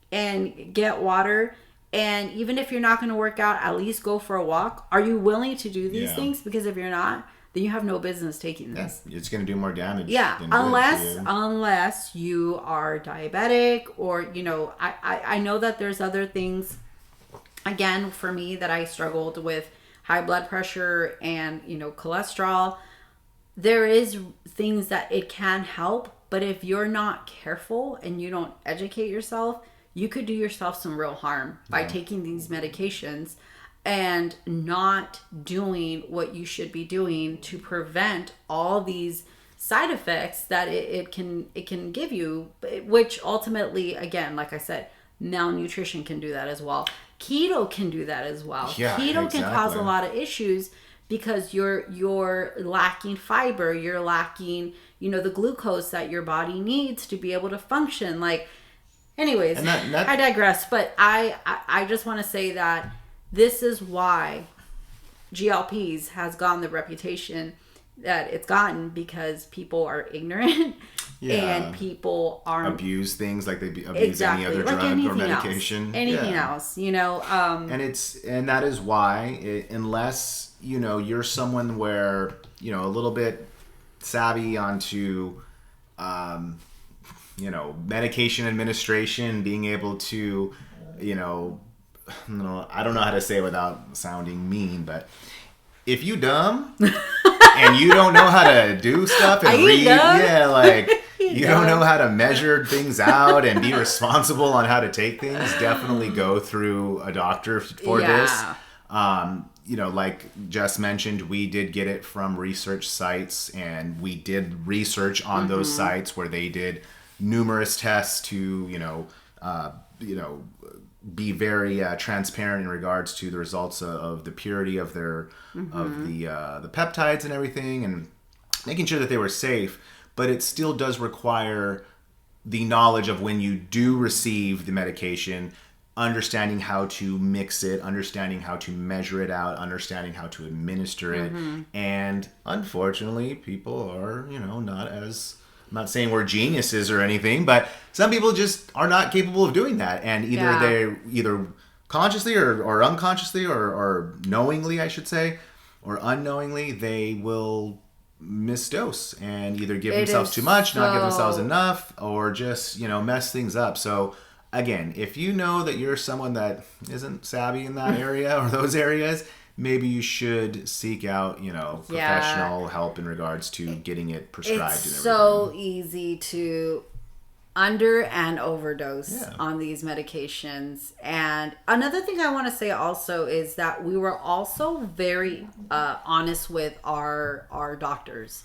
and get water? And even if you're not going to work out, at least go for a walk. Are you willing to do these things? Because if you're not, then you have no business taking this. Yeah, it's going to do more damage. Yeah, than good to you. unless you are diabetic, or I know that there's other things. Again, for me, that I struggled with high blood pressure and cholesterol. There is things that it can help, but if you're not careful and you don't educate yourself, you could do yourself some real harm by taking these medications and not doing what you should be doing to prevent all these side effects that it can give you, which ultimately, again, like I said, malnutrition can do that as well. Keto can do that as well. Yeah, Keto can cause a lot of issues because you're lacking fiber, you're lacking, the glucose that your body needs to be able to function. Anyways, I digress, but I just want to say that this is why GLPs has gotten the reputation that it's gotten, because people are ignorant and people aren't abuse things like they abuse any other drug or medication. Anything else, And that is why, unless you're someone where a little bit savvy onto medication administration, being able to I don't know how to say it without sounding mean, but if you dumb and you don't know how to do stuff and read, you don't know how to measure things out and be responsible on how to take things, definitely go through a doctor for this. Like Jess mentioned, we did get it from research sites, and we did research on those sites where they did numerous tests to, be very transparent in regards to the results of the purity of their of the peptides and everything, and making sure that they were safe. But it still does require the knowledge of when you do receive the medication, understanding how to mix it, understanding how to measure it out, understanding how to administer it. And unfortunately, people are, not as... I'm not saying we're geniuses or anything, but some people just are not capable of doing that. And either consciously or unconsciously or knowingly, I should say, or unknowingly, they will misdose and either give themselves too much, not give themselves enough, or just, mess things up. So again, if you know that you're someone that isn't savvy in that area or those areas, maybe you should seek out, professional help in regards to getting it prescribed. It's so easy to under and overdose on these medications. And another thing I want to say also is that we were also very honest with our doctors.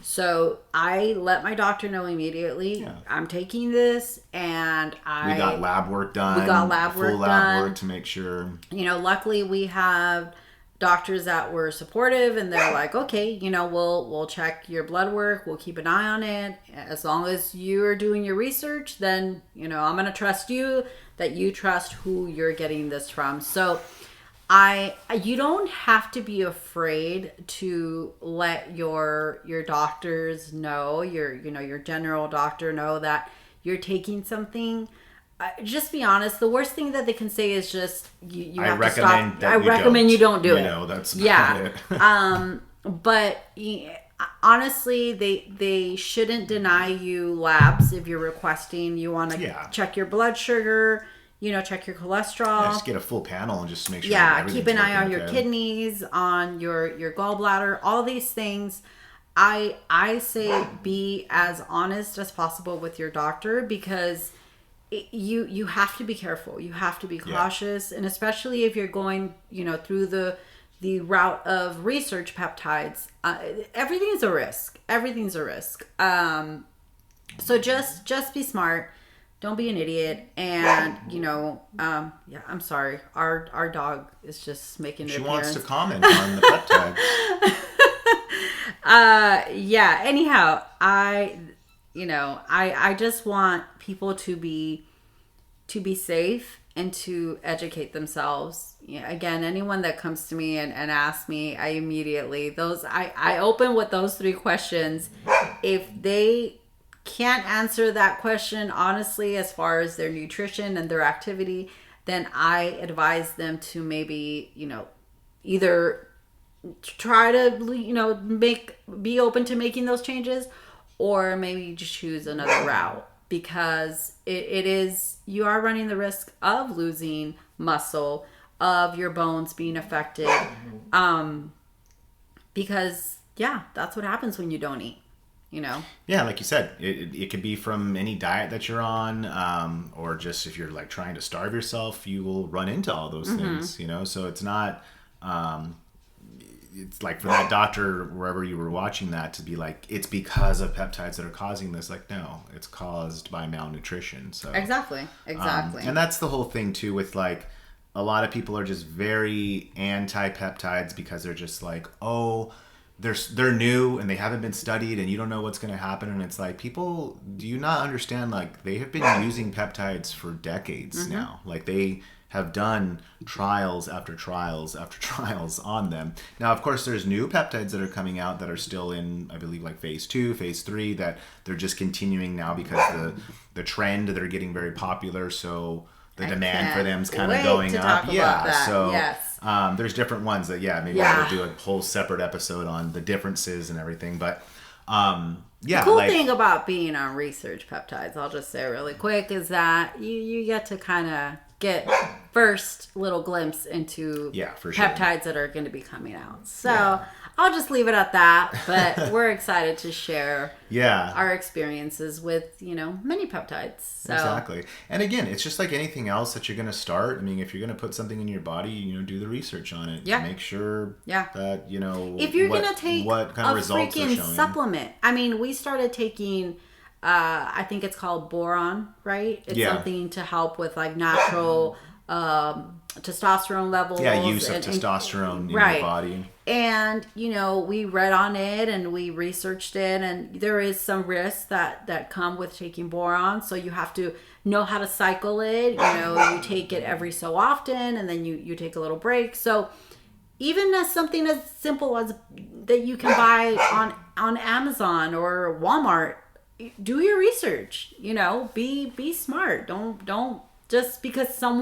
So I let my doctor know immediately, I'm taking this, and we got lab work done. Full lab work to make sure. Luckily we have doctors that were supportive, and they're like, okay, we'll check your blood work, we'll keep an eye on it. As long as you're doing your research, then I'm going to trust you, that you trust who you're getting this from. So you don't have to be afraid to let your doctors know, your general doctor know that you're taking something. Just be honest. The worst thing that they can say is just you have to stop. I recommend you don't do it. That's not it. But honestly, they shouldn't deny you labs if you're requesting. You want to check your blood sugar. Check your cholesterol. Just get a full panel and just make sure. Keep an eye on your kidneys, on your gallbladder, all these things. I say be as honest as possible with your doctor, because you have to be careful. You have to be cautious, and especially if you're going, through the route of research peptides. Everything's a risk. Everything's a risk. So just be smart. Don't be an idiot. And I'm sorry. Our dog is just making an appearance. She wants to comment on the peptides. Anyhow, I just want people to be safe and to educate themselves. Again, anyone that comes to me and asks me, I immediately I open with those 3 questions. If they can't answer that question honestly as far as their nutrition and their activity, then I advise them to maybe either try to, be open to making those changes, or maybe just choose another route, because it is, you are running the risk of losing muscle, of your bones being affected, because that's what happens when you don't eat. Yeah, like you said, it could be from any diet that you're on, or just if you're like trying to starve yourself, you will run into all those things, so it's not, it's like for that doctor, wherever you were watching that, to be like, it's because of peptides that are causing this. Like, no, it's caused by malnutrition. So exactly. And that's the whole thing too, with like, a lot of people are just very anti-peptides because they're just like, oh, they're new and they haven't been studied and you don't know what's going to happen. And it's like, people, do you not understand? Like, they have been using peptides for decades now. Like, they have done trials after trials after trials on them. Now, of course, there's new peptides that are coming out that are still in, I believe, like phase 2, phase 3, that they're just continuing now because the trend, they're getting very popular. So the demand for them is kind of going up. So yes. There's different ones that maybe we'll do a whole separate episode on the differences and everything. But the cool thing about being on research peptides, I'll just say really quick, is that you get to kind of get first little glimpse into peptides that are going to be coming out. So I'll just leave it at that. But we're excited to share our experiences with, many peptides. So. Exactly. And again, it's just like anything else that you're going to start. I mean, if you're going to put something in your body, do the research on it. Yeah. Make sure that, if you're going to take what kind of results freaking supplement. I mean, we started taking, I think it's called boron, right? It's something to help with like natural testosterone levels. Yeah, use of testosterone in your body. And, we read on it and we researched it, and there is some risks that come with taking boron. So you have to know how to cycle it. You take it every so often, and then you take a little break. So even as something as simple as that you can buy on Amazon or Walmart, do your research. Be smart. Don't just because some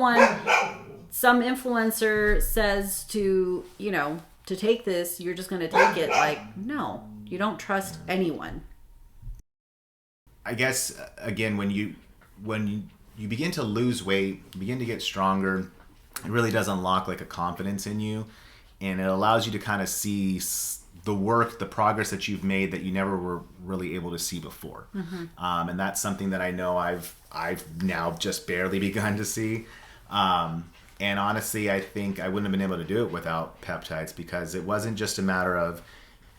influencer says to take this, you're just going to take it. Like, no, you don't trust anyone. I guess again, when you begin to lose weight, begin to get stronger, it really does unlock like a confidence in you, and it allows you to kind of see the progress that you've made that you never were really able to see before. And that's something that I know I've now just barely begun to see. And honestly, I think I wouldn't have been able to do it without peptides, because it wasn't just a matter of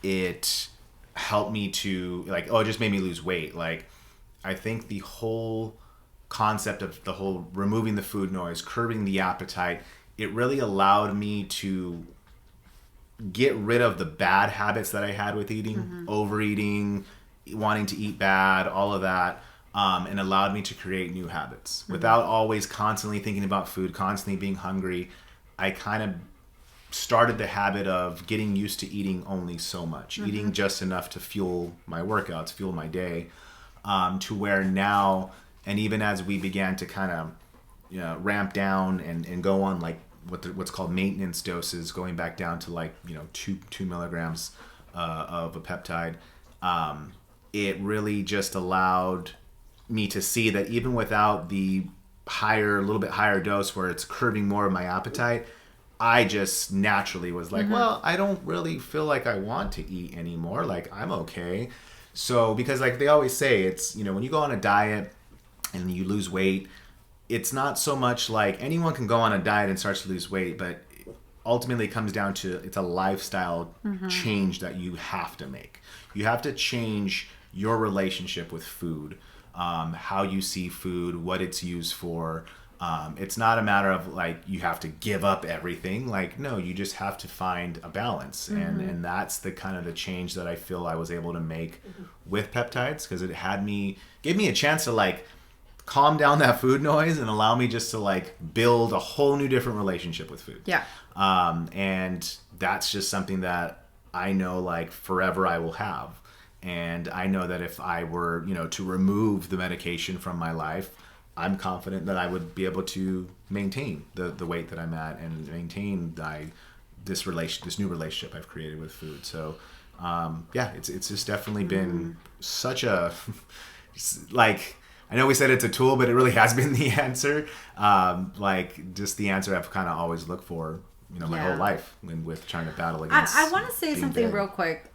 it helped me to like, it just made me lose weight. Like, I think the whole concept of the whole removing the food noise, curbing the appetite, it really allowed me to get rid of the bad habits that I had with eating, overeating, wanting to eat bad, all of that. And allowed me to create new habits without always constantly thinking about food, constantly being hungry. I kind of started the habit of getting used to eating only so much, eating just enough to fuel my workouts, fuel my day, to where now, and even as we began to kind of ramp down and go on like what's called maintenance doses, going back down to like 2 milligrams of a peptide, it really just allowed me to see that even without the little bit higher dose where it's curbing more of my appetite, I just naturally was like, well, I don't really feel like I want to eat anymore. Like, I'm okay. So, because like they always say, it's, when you go on a diet and you lose weight, it's not so much like anyone can go on a diet and start to lose weight, but ultimately it comes down to, it's a lifestyle change that you have to make. You have to change your relationship with food. How you see food, what it's used for. It's not a matter of like you have to give up everything. Like, no, you just have to find a balance. And that's the kind of the change that I feel I was able to make with peptides, because it gave me a chance to like calm down that food noise and allow me just to like build a whole new different relationship with food. Yeah. And that's just something that I know like forever I will have. And I know that if I were, to remove the medication from my life, I'm confident that I would be able to maintain the weight that I'm at and maintain this new relationship I've created with food. So it's just definitely been such a like, I know we said it's a tool, but it really has been the answer. Like just the answer I've kind of always looked for, my whole life, and with trying to battle against. I want to say something dead. real quick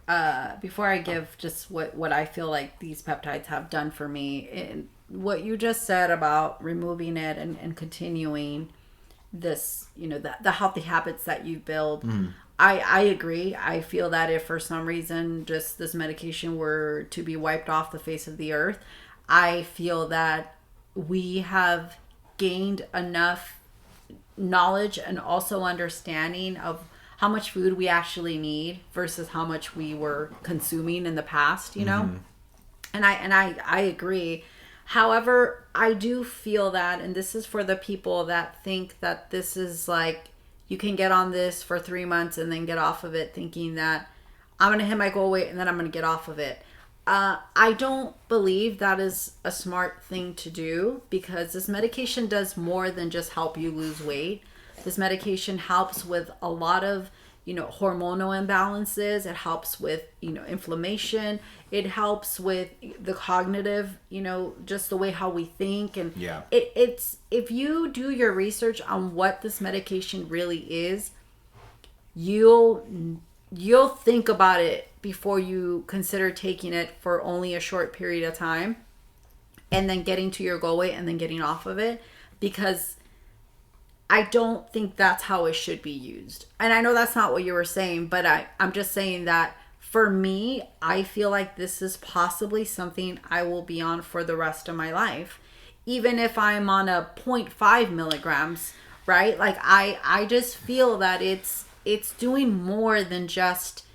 before I give just what I feel like these peptides have done for me. And what you just said about removing it and continuing this, the healthy habits that you build. I agree. I feel that if for some reason just this medication were to be wiped off the face of the earth, I feel that we have gained enough knowledge and also understanding of how much food we actually need versus how much we were consuming in the past, and I agree. However, I do feel that, and this is for the people that think that this is like you can get on this for 3 months and then get off of it, thinking that I'm going to hit my goal weight and then I'm going to get off of it. I don't believe that is a smart thing to do, because this medication does more than just help you lose weight. This medication helps with a lot of, hormonal imbalances. It helps with, inflammation. It helps with the cognitive, just the way how we think. And it's if you do your research on what this medication really is, you'll think about it before you consider taking it for only a short period of time and then getting to your goal weight and then getting off of it, because I don't think that's how it should be used. And I know that's not what you were saying, but I'm just saying that for me, I feel like this is possibly something I will be on for the rest of my life. Even if I'm on a 0.5 milligrams, right? Like I just feel that it's doing more than just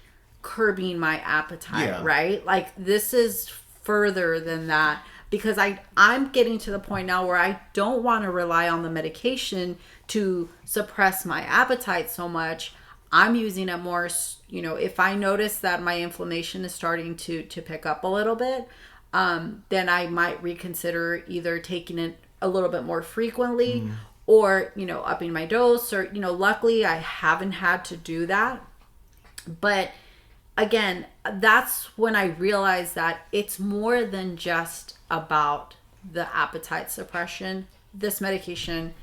curbing my appetite, right? Like this is further than that, because I'm getting to the point now where I don't want to rely on the medication to suppress my appetite so much. I'm using it more, if I notice that my inflammation is starting to pick up a little bit, then I might reconsider either taking it a little bit more frequently or, upping my dose, or, luckily I haven't had to do that. But again, that's when I realized that it's more than just about the appetite suppression. This medication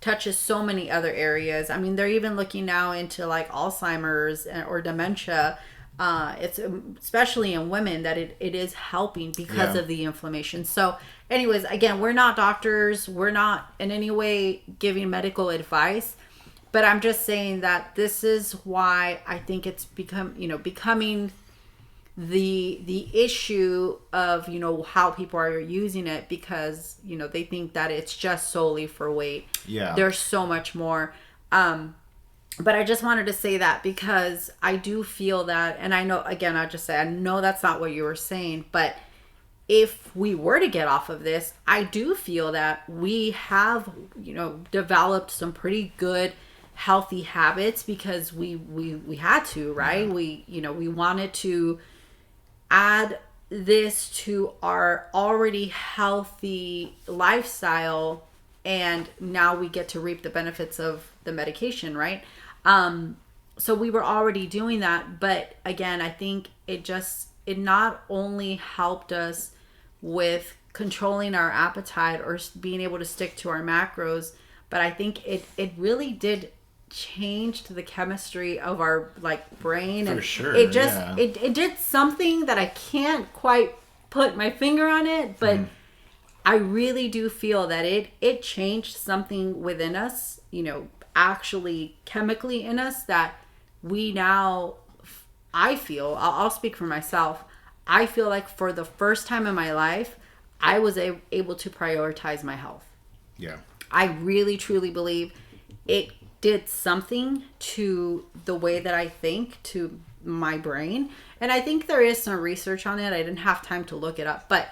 touches so many other areas. I mean, they're even looking now into like Alzheimer's or dementia. It's especially in women that it is helping because of the inflammation. So anyways, again, we're not doctors. We're not in any way giving medical advice. But I'm just saying that this is why I think it's becoming the issue of, how people are using it, because, they think that it's just solely for weight. Yeah. There's so much more. But I just wanted to say that because I do feel that, and I know, again, I know that's not what you were saying, but if we were to get off of this, I do feel that we have, developed some pretty good healthy habits because we had to, right? Yeah. We wanted to add this to our already healthy lifestyle, and now we get to reap the benefits of the medication, right? So we were already doing that, but again, I think it not only helped us with controlling our appetite or being able to stick to our macros, but I think it really did changed the chemistry of our brain. For sure. It just it did something that I can't quite put my finger on it, but I really do feel that it changed something within us, actually chemically in us, that we now, I feel, I'll speak for myself, I feel like for the first time in my life I was able to prioritize my health. Yeah. I really truly believe it did something to the way that I think, to my brain. And I think there is some research on it. I didn't have time to look it up. But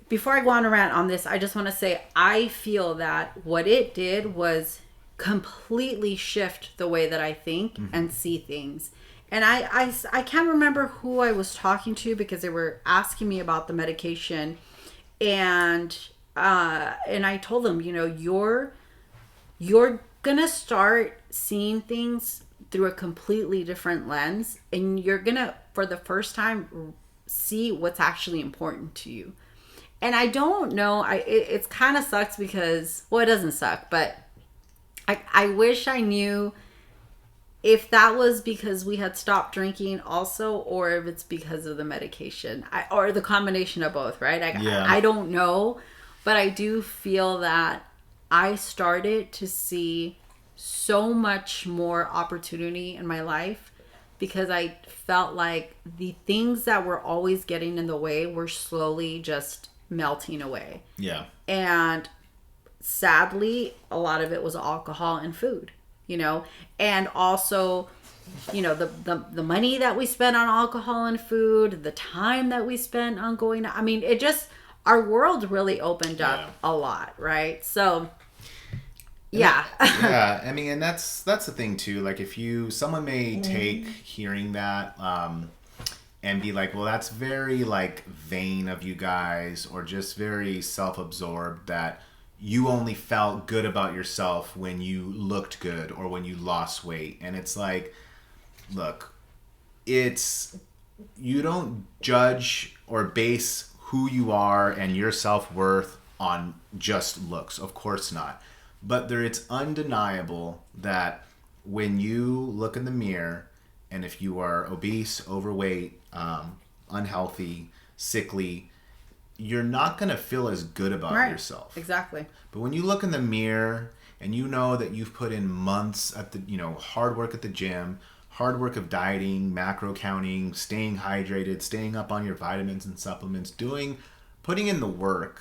before I go on a rant on this, I just want to say I feel that what it did was completely shift the way that I think and see things. And I can't remember who I was talking to, because they were asking me about the medication. And I told them, you're gonna start seeing things through a completely different lens, and you're gonna, for the first time, see what's actually important to you. And I don't know, it's kind of sucks because, well, it doesn't suck, but I wish I knew if that was because we had stopped drinking also, or if it's because of the medication, or the combination of both, right? I don't know, but I do feel that I started to see so much more opportunity in my life because I felt like the things that were always getting in the way were slowly just melting away. Yeah. And sadly, a lot of it was alcohol and food, and also, the money that we spent on alcohol and food, the time that we spent on going, I mean, it just, our world really opened up a lot, right? So yeah. Yeah, I mean, and that's the thing too. Like, if someone may take hearing that and be like, well, that's very like vain of you guys, or just very self-absorbed, that you only felt good about yourself when you looked good or when you lost weight. And it's like, look, you don't judge or base who you are and your self-worth on just looks. Of course not. But it's undeniable that when you look in the mirror, and if you are obese, overweight, unhealthy, sickly, you're not going to feel as good about yourself. Exactly. But when you look in the mirror and you know that you've put in months at the, hard work at the gym, hard work of dieting, macro counting, staying hydrated, staying up on your vitamins and supplements, putting in the work,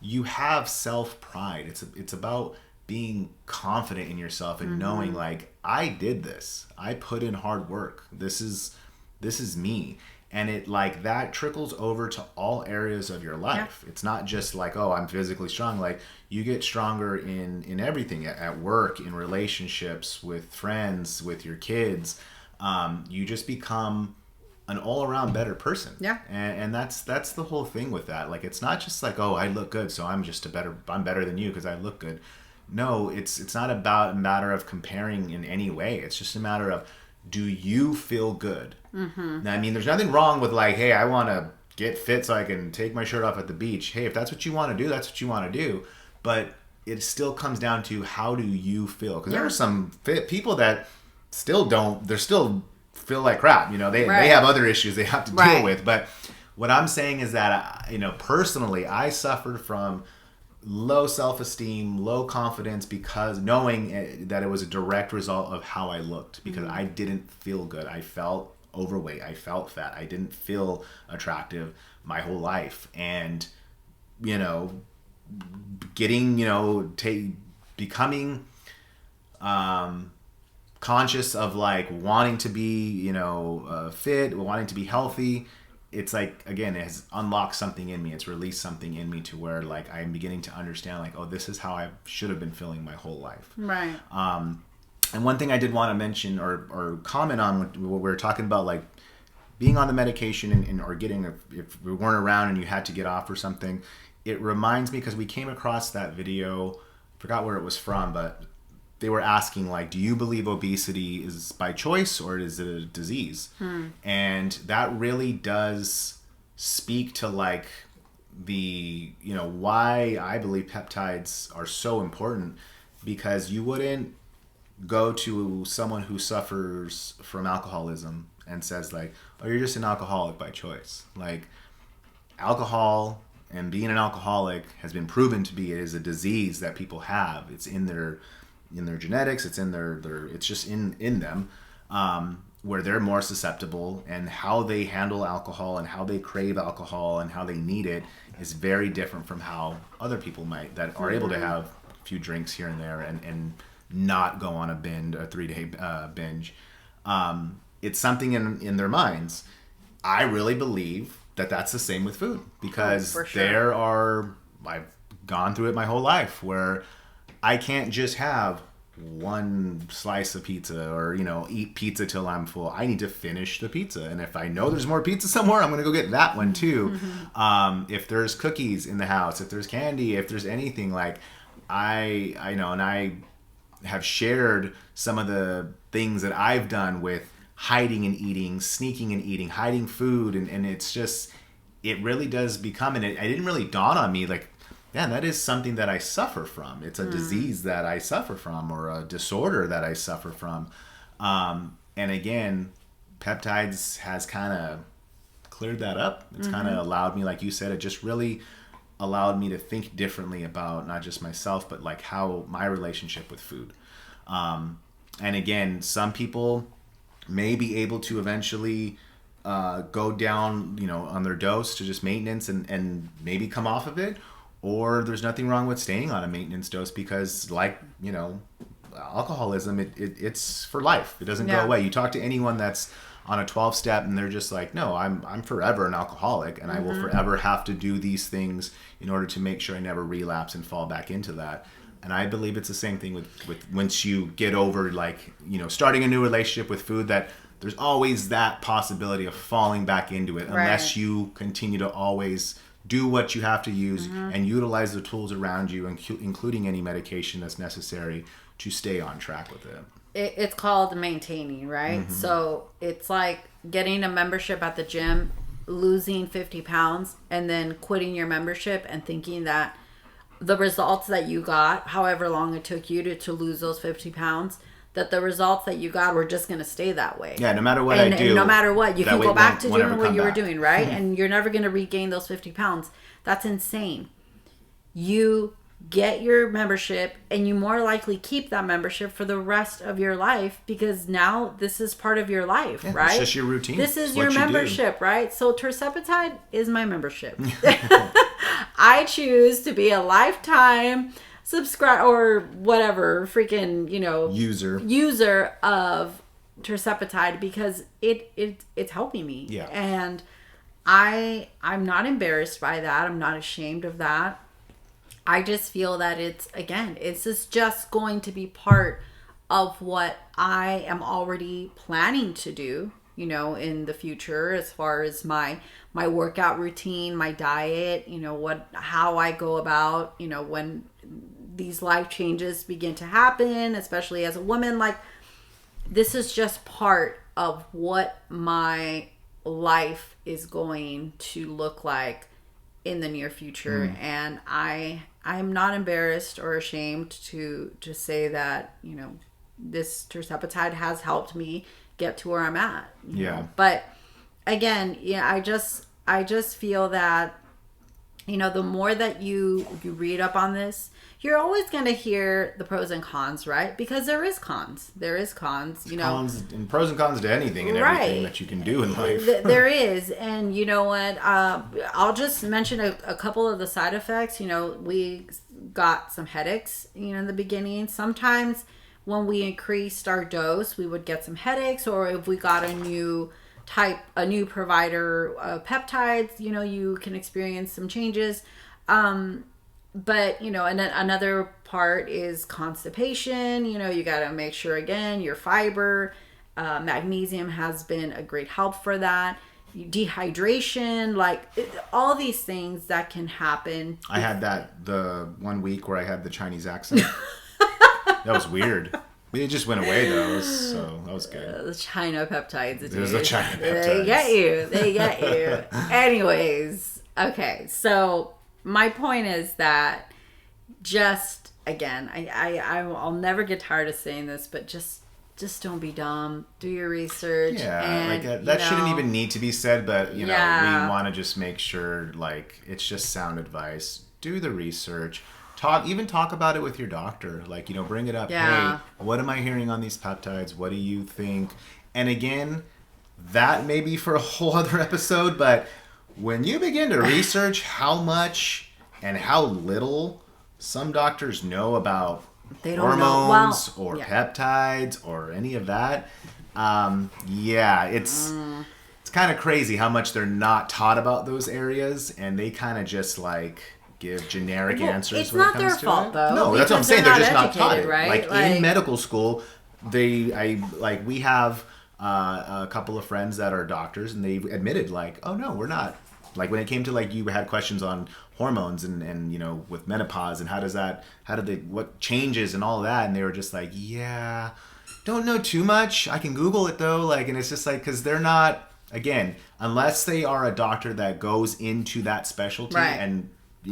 you have self-pride. It's about being confident in yourself and knowing, like, I did this. I put in hard work. This is me. And it, like, that trickles over to all areas of your life. Yeah. It's not just like, oh, I'm physically strong. Like, you get stronger in everything, at work, in relationships, with friends, with your kids. You just become an all-around better person. Yeah. And that's the whole thing with that. Like, it's not just like, oh, I look good, so I'm better than you because I look good. No, it's not about a matter of comparing in any way. It's just a matter of, do you feel good? Mm-hmm. Now, I mean, there's nothing wrong with, like, hey, I want to get fit so I can take my shirt off at the beach. Hey, if that's what you want to do, that's what you want to do. But it still comes down to, how do you feel? Because there are some fit people that still feel like crap. They have other issues they have to deal with. But what I'm saying is that, personally, I suffered from low self-esteem, low confidence, because knowing that it was a direct result of how I looked, because I didn't feel good. I felt overweight. I felt fat. I didn't feel attractive my whole life. And, becoming conscious of, like, wanting to be, fit, wanting to be healthy. It's like, again, it has unlocked something in me. It's released something in me to where, like, I'm beginning to understand, like, oh, this is how I should have been feeling my whole life. Right. And one thing I did want to mention or comment on what we were talking about, like, being on the medication or getting, if we weren't around and you had to get off or something, it reminds me, because we came across that video, forgot where it was from, but they were asking, like, do you believe obesity is by choice or is it a disease? And that really does speak to, like, the, why I believe peptides are so important, because you wouldn't go to someone who suffers from alcoholism and says, like, oh, you're just an alcoholic by choice. Like, alcohol and being an alcoholic has been proven to be, it is a disease that people have. It's in their genetics, it's in their it's just in them, where they're more susceptible, and how they handle alcohol and how they crave alcohol and how they need it is very different from how other people might, that are able to have a few drinks here and there and not go on a 3-day binge. It's something in their minds. I really believe that that's the same with food, because I've gone through it my whole life, where I can't just have one slice of pizza or, eat pizza till I'm full. I need to finish the pizza. And if I know there's more pizza somewhere, I'm going to go get that one too. Mm-hmm. If there's cookies in the house, if there's candy, if there's anything, like, I know, and have shared some of the things that I've done with hiding and eating, sneaking and eating, hiding food, and it's just, it really does become, and it didn't really dawn on me, like, man, that is something that I suffer from. It's a disease that I suffer from, or a disorder that I suffer from. And again, Peptides has kind of cleared that up. It's kind of allowed me, like you said, it just really allowed me to think differently about not just myself, but like how my relationship with food. And again, some people may be able to eventually go down, on their dose to just maintenance and maybe come off of it. Or there's nothing wrong with staying on a maintenance dose because, like, alcoholism, it's for life. It doesn't go away. You talk to anyone that's on a 12-step and they're just like, no, I'm forever an alcoholic and I will forever have to do these things in order to make sure I never relapse and fall back into that. And I believe it's the same thing with once you get over, like, starting a new relationship with food, that there's always that possibility of falling back into it unless you continue to always do what you have to use and utilize the tools around you, including any medication that's necessary to stay on track with it. It's called maintaining, right? So it's like getting a membership at the gym, losing 50 pounds, and then quitting your membership and thinking that the results that you got, however long it took you to lose those 50 pounds, that the results that you got were just going to stay that way. Yeah, no matter what I do. And no matter what, you can go back to doing what you were back. doing, right? And you're never going to regain those 50 pounds. That's insane. You get your membership and you more likely keep that membership for the rest of your life because now this is part of your life, right? It's just your routine. This is your membership, right? So Terseptide is my membership. I choose to be a lifetime subscribe or whatever freaking user of Terseptide because it's helping me. Yeah. And I'm not embarrassed by that. I'm not ashamed of that. I just feel that it's just going to be part of what I am already planning to do, in the future, as far as my workout routine, my diet, how I go about, when these life changes begin to happen, especially as a woman, like, this is just part of what my life is going to look like in the near future. And I'm not embarrassed or ashamed to say that, this Terseptide has helped me get to where I'm at. You know? But again, I just feel that, the more that you read up on this, you're always going to hear the pros and cons, right? Because there is cons. Cons and pros and cons to anything and everything that you can do in life. There is. And you know what? I'll just mention a couple of the side effects. We got some headaches, in the beginning. Sometimes when we increased our dose, we would get some headaches, or if we got a new provider of peptides, you can experience some changes. But, and then another part is constipation. You got to make sure, again, your fiber, magnesium has been a great help for that. Dehydration, all these things that can happen. I had that the 1 week where I had the Chinese accent. That was weird. It just went away, though, so that was good. The China peptides. It was the China peptides. They get you. Anyways, okay, so my point is that just, again, I'll never get tired of saying this, but just don't be dumb. Do your research. Yeah, and, that shouldn't even need to be said, but, we want to just make sure, it's just sound advice. Do the research. Talk about it with your doctor. Bring it up. Yeah. Hey, what am I hearing on these peptides? What do you think? And again, that may be for a whole other episode, but when you begin to research how much and how little some doctors know about hormones or peptides or any of that, it's kind of crazy how much they're not taught about those areas, and they kind of just give generic answers. It's not their fault, though. No, that's what I'm saying. They're just not taught it. Right? In medical school, we have a couple of friends that are doctors, and they admitted, oh no, we're not Like when it came to like you had questions on hormones and you know with menopause and what changes and all that, and they were just like, yeah, don't know too much. I can Google it though. Like, and it's just like because they're not, again, unless they are a doctor that goes into that specialty and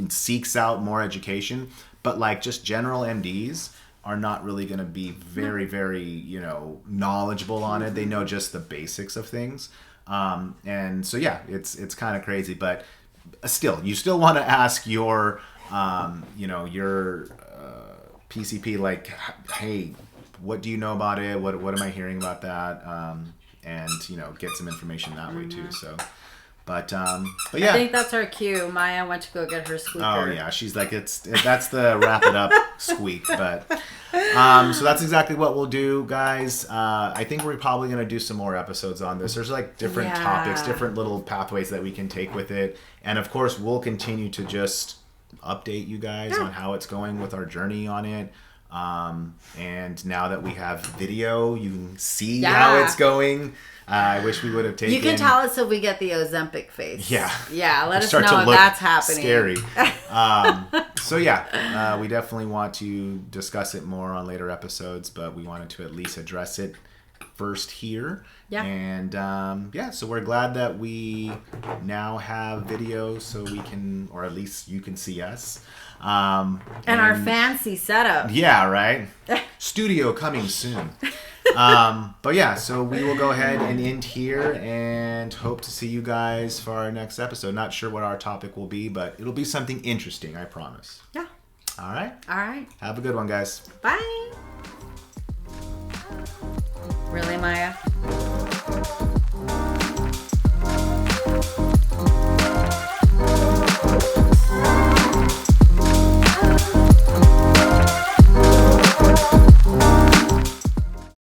seeks out more education. But like just general MDs are not really going to be very, you know, knowledgeable on it. They know just the basics of things. And so, yeah, it's kind of crazy. But still, you still want to ask your, you know, your PCP, like, hey, what do you know about it? What am I hearing about that? And, you know, get some information that way too. So... But yeah. I think that's our cue. Maya went to go get her squeaker. Oh yeah, she's like that's the wrap it up squeak. But so that's exactly what we'll do, guys. I think we're probably gonna do some more episodes on this. There's like different topics, different little pathways that we can take with it, and of course we'll continue to just update you guys on how it's going with our journey on it. And now that we have video, you can see how it's going. I wish we would have taken... You can tell us if we get the Ozempic face. Yeah. Yeah, let us know if that's happening. Scary. So yeah, we definitely want to discuss it more on later episodes, but we wanted to at least address it first here. Yeah. And so we're glad that we now have video so we can, or at least you can see us. And our fancy setup. Yeah, right? Studio coming soon. But yeah, so we will go ahead and end here and hope to see you guys for our next episode. Not sure what our topic will be, but it'll be something interesting, I promise. Yeah. All right? All right. Have a good one, guys. Bye. Really, Maya?